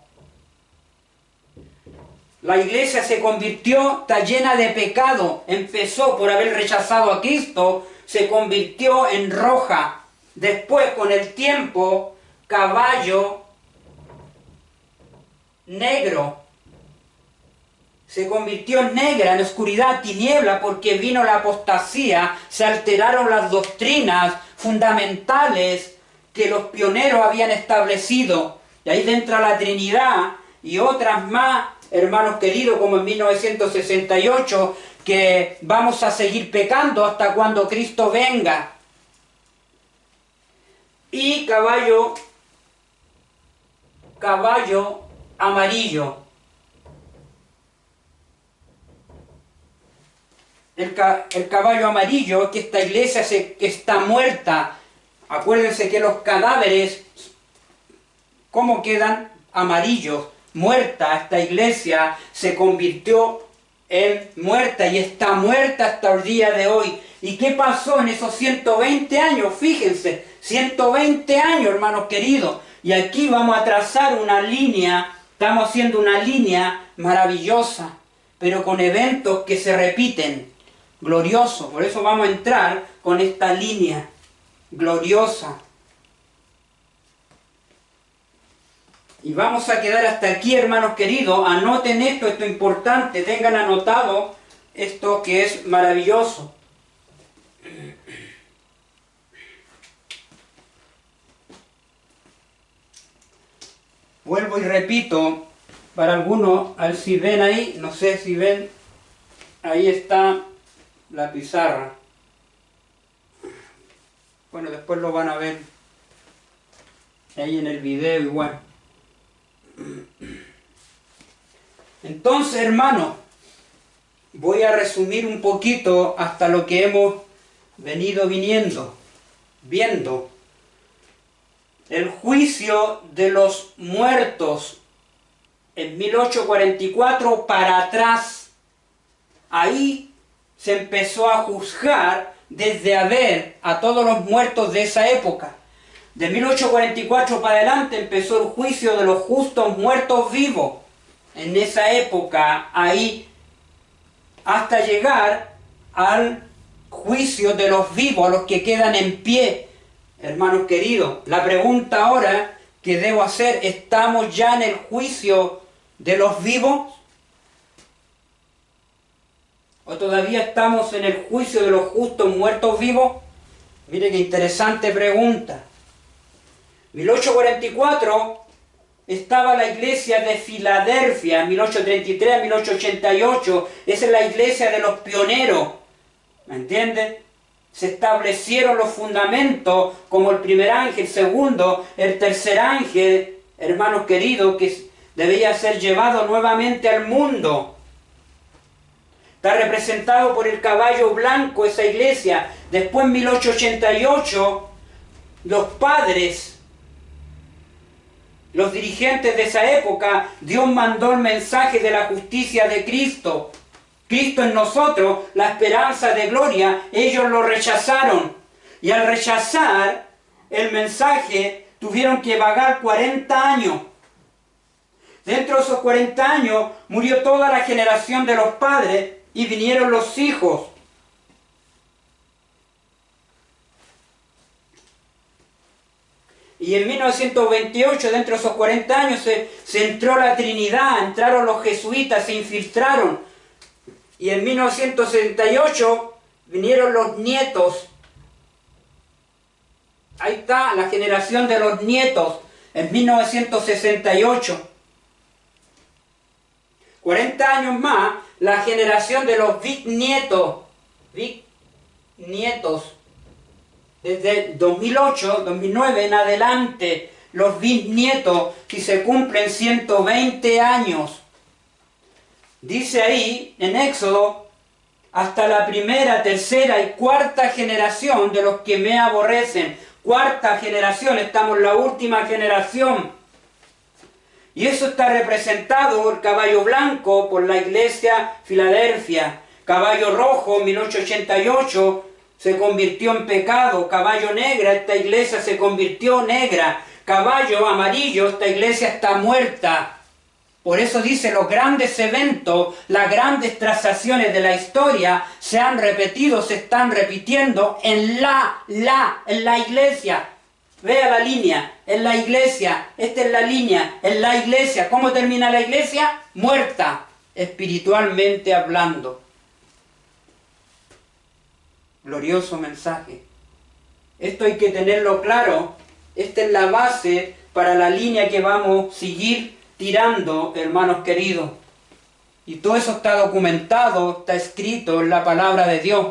La iglesia se convirtió, está llena de pecado. Empezó por haber rechazado a Cristo, se convirtió en roja. Después, con el tiempo, caballo negro. Se convirtió en negra, en oscuridad, tiniebla, porque vino la apostasía, se alteraron las doctrinas fundamentales que los pioneros habían establecido. Y ahí entra la Trinidad y otras más, hermanos queridos, como en 1968, que vamos a seguir pecando hasta cuando Cristo venga. Y caballo amarillo. El caballo amarillo es que esta iglesia que está muerta. Acuérdense que los cadáveres, ¿cómo quedan? Amarillos. Muerta, esta iglesia se convirtió en muerta y está muerta hasta el día de hoy. ¿Y qué pasó en esos 120 años? Fíjense, 120 años, hermanos queridos. Y aquí vamos a trazar una línea, estamos haciendo una línea maravillosa, pero con eventos que se repiten, glorioso. Por eso vamos a entrar con esta línea gloriosa. Y vamos a quedar hasta aquí, hermanos queridos. Anoten esto es importante, tengan anotado esto que es maravilloso. Vuelvo y repito, para algunos, si ven ahí, no sé si ven, ahí está la pizarra. Bueno, después lo van a ver ahí en el video igual. Entonces, hermanos, voy a resumir un poquito hasta lo que hemos venido viendo. El juicio de los muertos en 1844 para atrás. Ahí se empezó a juzgar desde a todos los muertos de esa época. De 1844 para adelante empezó el juicio de los justos muertos vivos. En esa época, ahí, hasta llegar al juicio de los vivos, a los que quedan en pie. Hermanos queridos, la pregunta ahora que debo hacer, ¿estamos ya en el juicio de los vivos? ¿O todavía estamos en el juicio de los justos muertos vivos? Mire qué interesante pregunta. 1844 estaba la iglesia de Filadelfia, 1833 a 1888. Esa es la iglesia de los pioneros. ¿Me entienden? Se establecieron los fundamentos como el primer ángel, el segundo, el tercer ángel, hermanos queridos, que debía ser llevado nuevamente al mundo. Está representado por el caballo blanco esa iglesia. Después en 1888, los padres, los dirigentes de esa época, Dios mandó el mensaje de la justicia de Cristo. Cristo en nosotros, la esperanza de gloria. Ellos lo rechazaron. Y al rechazar el mensaje, tuvieron que vagar 40 años. Dentro de esos 40 años, murió toda la generación de los padres y vinieron los hijos. Y en 1928, dentro de esos 40 años, se entró la Trinidad, entraron los jesuitas, se infiltraron. Y en 1968 vinieron los nietos. Ahí está la generación de los nietos en 1968. 40 años más, la generación de los bisnietos. Bisnietos. Desde 2008, 2009 en adelante, los bisnietos, si se cumplen 120 años. Dice ahí, en Éxodo, hasta la primera, tercera y cuarta generación de los que me aborrecen. Cuarta generación, estamos en la última generación. Y eso está representado, el caballo blanco, por la iglesia Filadelfia. Caballo rojo, 1888, se convirtió en pecado. Caballo negra, esta iglesia se convirtió negra. Caballo amarillo, esta iglesia está muerta. Por eso dice, los grandes eventos, las grandes transacciones de la historia se han repetido, se están repitiendo en la iglesia. Vea la línea, en la iglesia, esta es la línea, en la iglesia. ¿Cómo termina la iglesia? Muerta, espiritualmente hablando. Glorioso mensaje. Esto hay que tenerlo claro. Esta es la base para la línea que vamos a seguir tirando, hermanos queridos. Y todo eso está documentado, está escrito en la palabra de Dios.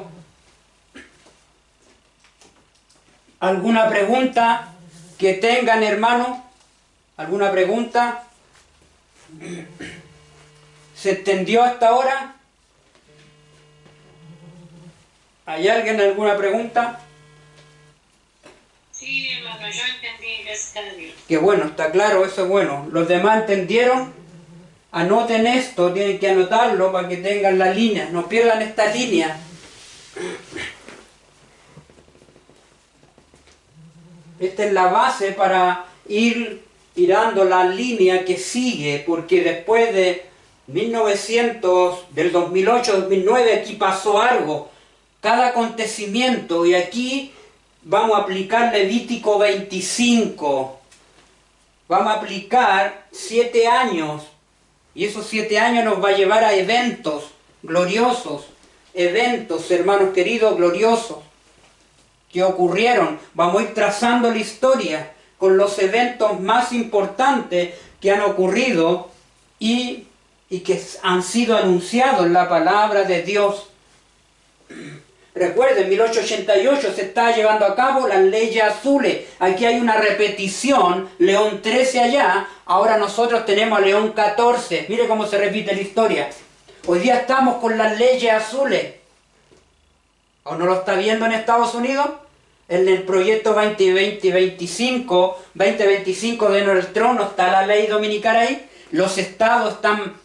¿Alguna pregunta que tengan, hermanos? ¿Alguna pregunta? ¿Se entendió hasta ahora? ¿Hay alguien alguna pregunta? Sí, hermano, yo entendí, gracias a Dios. Qué bueno, está claro, eso es bueno. ¿Los demás entendieron? Anoten esto, tienen que anotarlo para que tengan la línea, no pierdan esta línea. Esta es la base para ir tirando la línea que sigue, porque después de 1900, del 2008-2009, aquí pasó algo. Cada acontecimiento, y aquí vamos a aplicar Levítico 25. Vamos a aplicar 7 años. Y esos 7 años nos va a llevar a eventos gloriosos. Eventos, hermanos queridos, gloriosos. Que ocurrieron. Vamos a ir trazando la historia con los eventos más importantes que han ocurrido y que han sido anunciados en la palabra de Dios. Recuerden, en 1888 se está llevando a cabo las leyes azules. Aquí hay una repetición, León 13 allá, ahora nosotros tenemos a León 14. Mire cómo se repite la historia. Hoy día estamos con las leyes azules. ¿O no lo está viendo en Estados Unidos? En el proyecto 2025 de Donald Trump, ¿no está la ley dominical ahí? Los estados están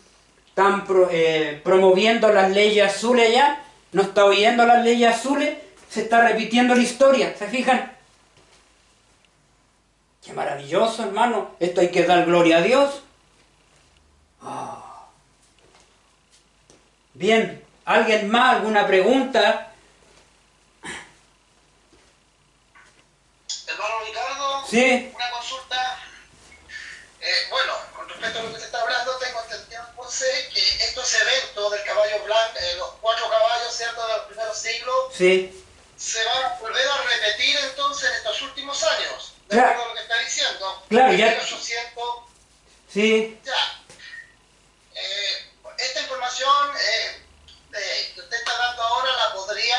promoviendo las leyes azules allá. ¿No está oyendo las leyes azules? Se está repitiendo la historia, ¿se fijan? ¡Qué maravilloso, hermano! Esto hay que dar gloria a Dios. Oh. Bien, ¿alguien más? ¿Alguna pregunta? Hermano Ricardo, Sí. una consulta. Bueno, con respecto a lo que se está hablando, tengo entendido entonces que estos eventos del caballo blanco, los 4 caballos, ¿cierto?, de los primeros siglos, Sí. se van a volver a repetir entonces en estos últimos años, de Claro. acuerdo a lo que está diciendo. Claro, ya. 1800, Sí. ya. Esta información que usted está dando ahora, ¿la podría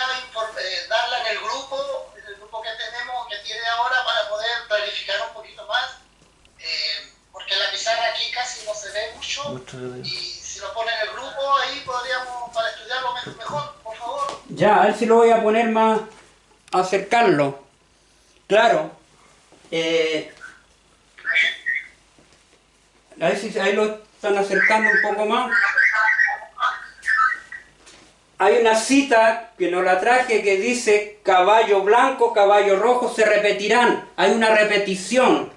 darla en el grupo que tenemos, que tiene ahora, para poder clarificar un poquito más? Porque la pizarra aquí casi no se ve mucho, y si lo pone en el grupo ahí podríamos, para estudiarlo mejor, por favor. Ya, a ver si lo voy a poner más, acercarlo. Claro. A ver si ahí lo están acercando un poco más. Hay una cita que nos la traje que dice: caballo blanco, caballo rojo se repetirán. Hay una repetición.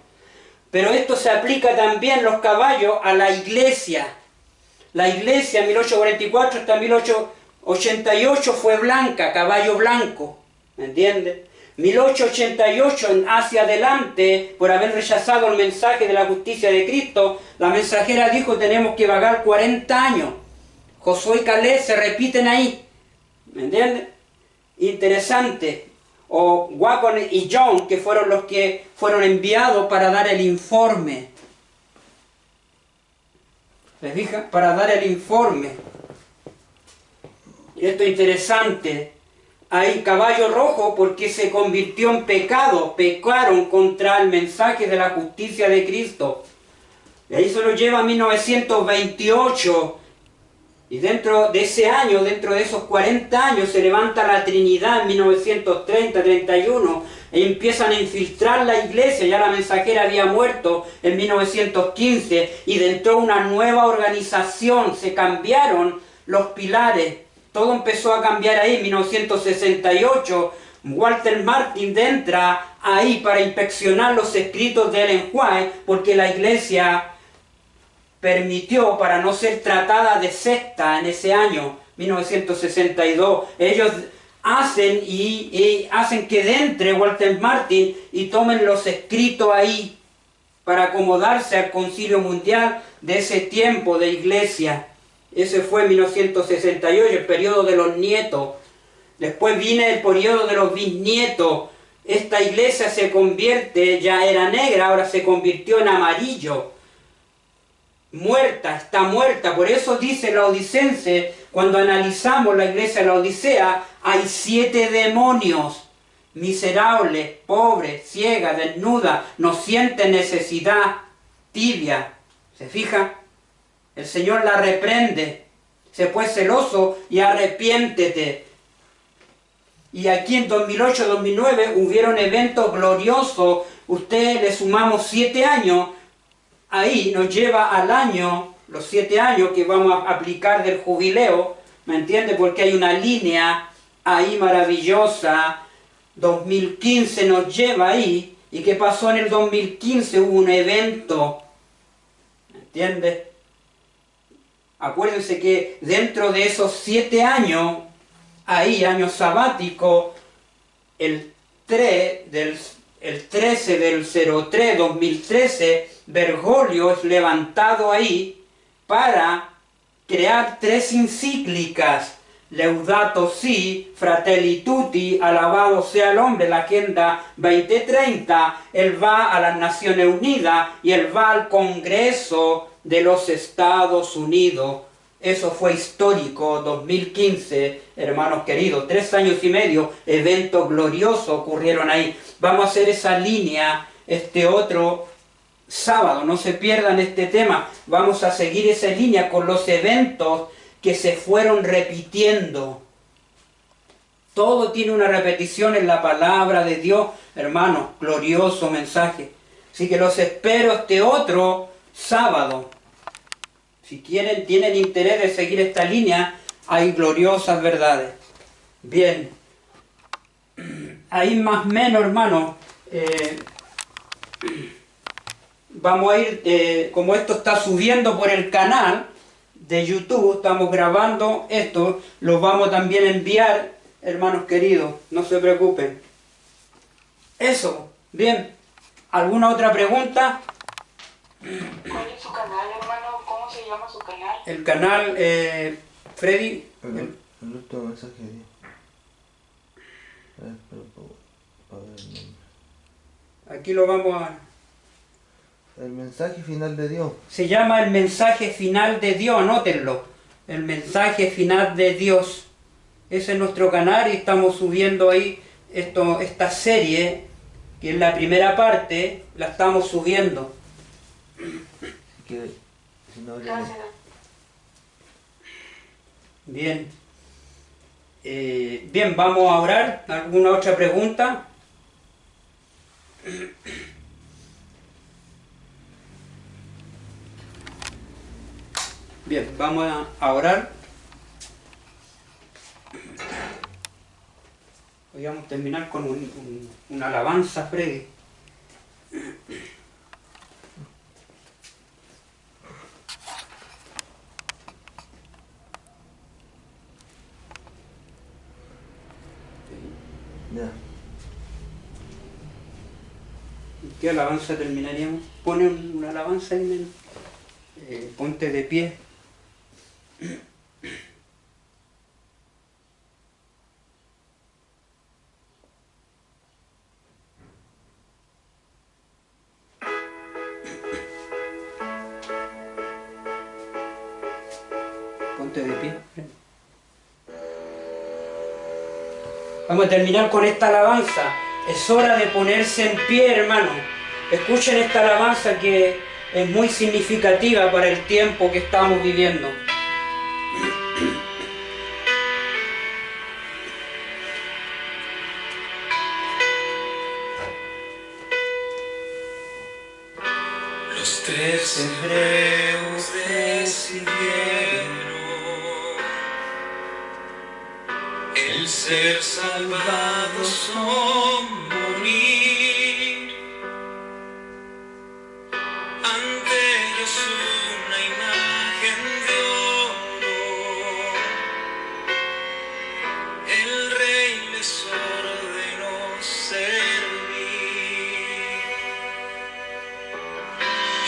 Pero esto se aplica también, los caballos, a la iglesia. La iglesia, 1844 hasta 1888, fue blanca, caballo blanco. ¿Me entiendes? 1888 hacia adelante, por haber rechazado el mensaje de la justicia de Cristo, la mensajera dijo: tenemos que vagar 40 años. Josué y Caleb se repiten ahí. ¿Me entiendes? Interesante. O Wacom y John, que fueron los que fueron enviados para dar el informe. ¿Se fija? Para dar el informe. Y esto es interesante. Hay caballo rojo porque se convirtió en pecado. Pecaron contra el mensaje de la justicia de Cristo. Y ahí se lo lleva a 1928. Y dentro de ese año, dentro de esos 40 años, se levanta la Trinidad en 1930-31 y empiezan a infiltrar la iglesia. Ya la mensajera había muerto en 1915 y entró una nueva organización. Se cambiaron los pilares. Todo empezó a cambiar ahí en 1968. Walter Martin entra ahí para inspeccionar los escritos de Ellen White porque la iglesia permitió, para no ser tratada de secta en ese año, 1962, ellos hacen hacen que entre Walter Martin y tomen los escritos ahí para acomodarse al concilio mundial de ese tiempo de iglesia. Ese fue 1968, el periodo de los nietos. Después viene el periodo de los bisnietos. Esta iglesia se convierte, ya era negra, ahora se convirtió en amarillo. Muerta, está muerta. Por eso dice Laodicense, cuando analizamos la iglesia de la Odisea, hay 7 demonios, miserables, pobres, ciega, desnuda, no siente necesidad, tibia. ¿Se fija? El Señor la reprende. Se fue celoso y arrepiéntete. Y aquí en 2008-2009 hubieron eventos gloriosos. Ustedes le sumamos 7 años. Ahí nos lleva al año, los 7 años que vamos a aplicar del jubileo, ¿me entiende? Porque hay una línea ahí maravillosa. 2015 nos lleva ahí. ¿Y qué pasó en el 2015? Hubo un evento, ¿me entiende? Acuérdense que dentro de esos 7 años, ahí, año sabático, el 13 del 03, 2013, Bergoglio es levantado ahí para crear 3 encíclicas. Laudato Si, Fratelli Tutti, alabado sea el hombre, la Agenda 2030. Él va a las Naciones Unidas y él va al Congreso de los Estados Unidos. Eso fue histórico, 2015, hermanos queridos, 3 años y medio, eventos gloriosos ocurrieron ahí. Vamos a hacer esa línea este otro sábado, no se pierdan este tema. Vamos a seguir esa línea con los eventos que se fueron repitiendo. Todo tiene una repetición en la palabra de Dios, hermanos, glorioso mensaje. Así que los espero este otro sábado. Si quieren, tienen interés de seguir esta línea, hay gloriosas verdades. Bien, ahí más o menos, hermano, vamos a ir, como esto está subiendo por el canal de YouTube, estamos grabando esto, lo vamos también a enviar, hermanos queridos, no se preocupen. Eso, bien, ¿alguna otra pregunta? ¿Cuál es su canal, hermano? ¿Cómo se llama su canal? El canal, Freddy. El último mensaje de Dios. Para ver el nombre. Aquí lo vamos a... El mensaje final de Dios. Se llama el mensaje final de Dios, anótenlo. El mensaje final de Dios. Ese es nuestro canal y estamos subiendo ahí esta serie, que es la primera parte, la estamos subiendo. Que, si no, Gracias. Bien. Bien, vamos a orar. ¿Alguna otra pregunta? Bien, vamos a orar. Hoy vamos a terminar con una alabanza, Freddy. ya. ¿Qué alabanza terminaríamos? Pone una alabanza ahí, ponte de pie. Ponte de pie. Vamos a terminar con esta alabanza. Es hora de ponerse en pie, hermano. Escuchen esta alabanza que es muy significativa para el tiempo que estamos viviendo. Los tres hebreos decidieron el ser salvados o morir. Ante ellos una imagen de oro, el rey les ordenó servir.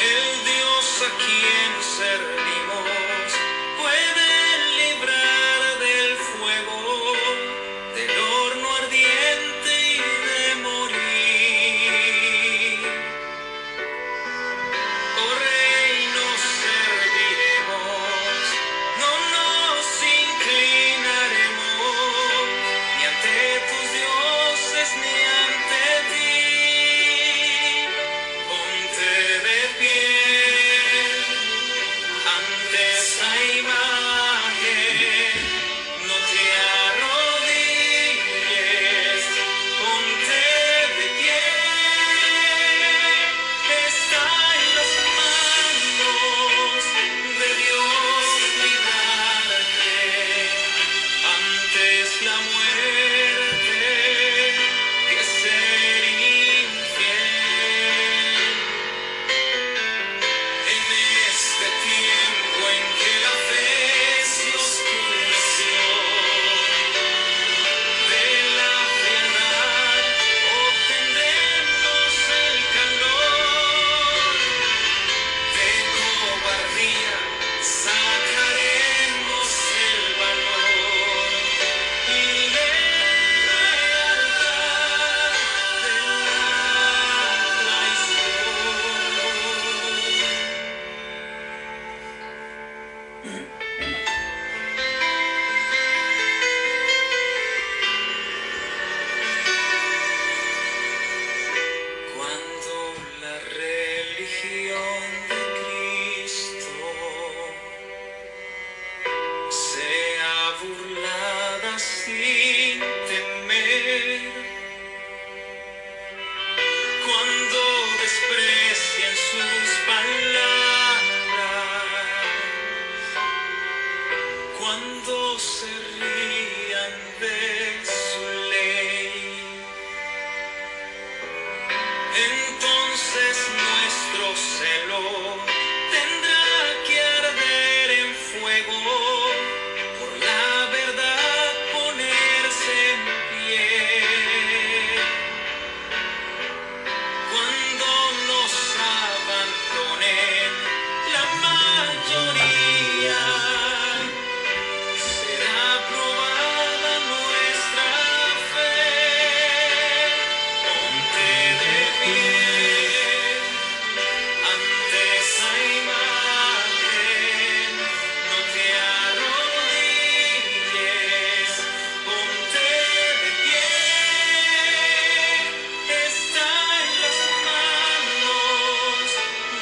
El Dios a quien servimos puede librar del fuego, del horno ardiente y de morir. Oh Rey, nos serviremos, no nos inclinaremos, ni ante tus dioses ni ante ti. Ponte de pie ante esa imagen, no te arrodilles, ponte de pie. Está en las manos de Dios librarte, antes la muerte que ser infiel. En este tiempo en que la fe se oscureció, de la frialdad obtendremos el calor, de cobardía sacaremos el valor y lealtad de la traición. Cuando la religión de Cristo sea burlada sin temer, cuando desprecien sus palabras, cuando se rían de su ley, entonces nuestro celo tendrá que arder en fuego, por la verdad ponerse en pie. Cuando nos abandonen la mayoría, será probada nuestra fe. Ponte de pie ante esa imagen, no te arrodilles, ponte de pie. Está en las manos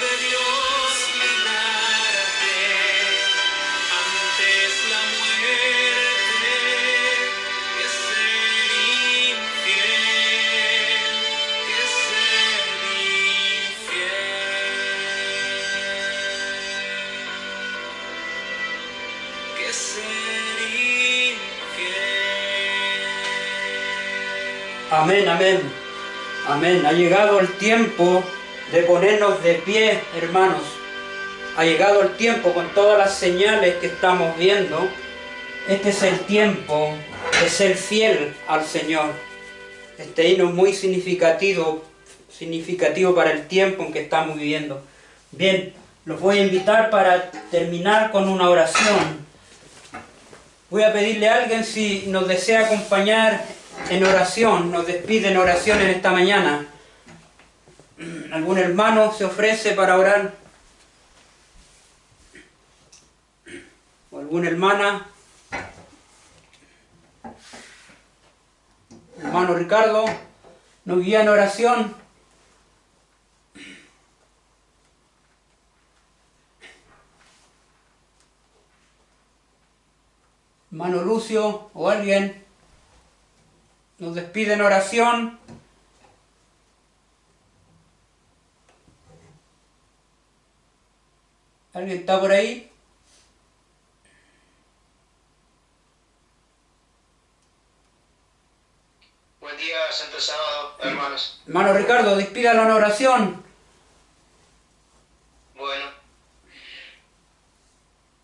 de Dios librarte, antes la muerte que ser infiel, que ser infiel, que ser infiel. Amén, amén. Amén. Ha llegado el tiempo de ponernos de pie, hermanos. Ha llegado el tiempo con todas las señales que estamos viendo. Este es el tiempo de ser fiel al Señor. Este himno es muy significativo para el tiempo en que estamos viviendo. Bien, los voy a invitar para terminar con una oración. Voy a pedirle a alguien si nos desea acompañar en oración, nos despide en oración en esta mañana. ¿Algún hermano se ofrece para orar? ¿Alguna hermana? Hermano Ricardo, ¿nos guía en oración? Hermano Lucio o alguien, nos despide en oración. ¿Alguien está por ahí? Buen día, Santo Sábado, hermanos. Hermano Ricardo, despídalo en oración. Bueno,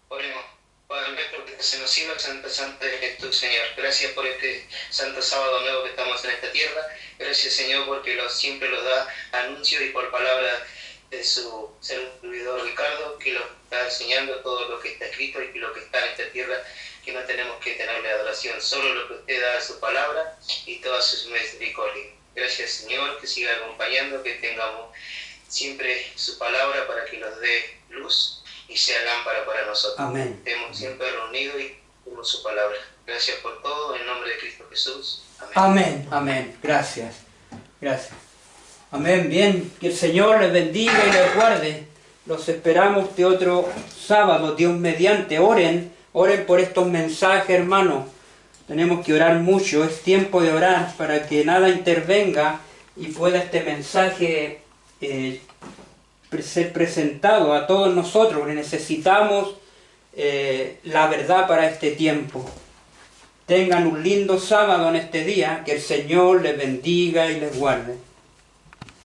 oremos. Padre nuestro que estás en los cielos, Santo, Santo eres tú, Señor. Gracias por este Santo Sábado nuevo que estamos en esta tierra. Gracias, Señor, porque siempre lo da anuncio y por palabra de su servidor Ricardo, que lo está enseñando todo lo que está escrito y que lo que está en esta tierra, que no tenemos que tenerle adoración, solo lo que usted da es su palabra y todas sus misericordias. Gracias, Señor, que siga acompañando, que tengamos siempre su palabra para que nos dé luz y sea lámpara para nosotros. Amén. Estemos siempre reunidos y con su palabra. Gracias por todo, en nombre de Cristo Jesús. Amén. Amén, amén. Gracias. Gracias. Amén. Bien, que el Señor les bendiga y les guarde. Los esperamos este otro sábado, Dios mediante. Oren por estos mensajes, hermanos. Tenemos que orar mucho, es tiempo de orar para que nada intervenga y pueda este mensaje ser presentado a todos nosotros, porque necesitamos la verdad para este tiempo. Tengan un lindo sábado en este día, que el Señor les bendiga y les guarde.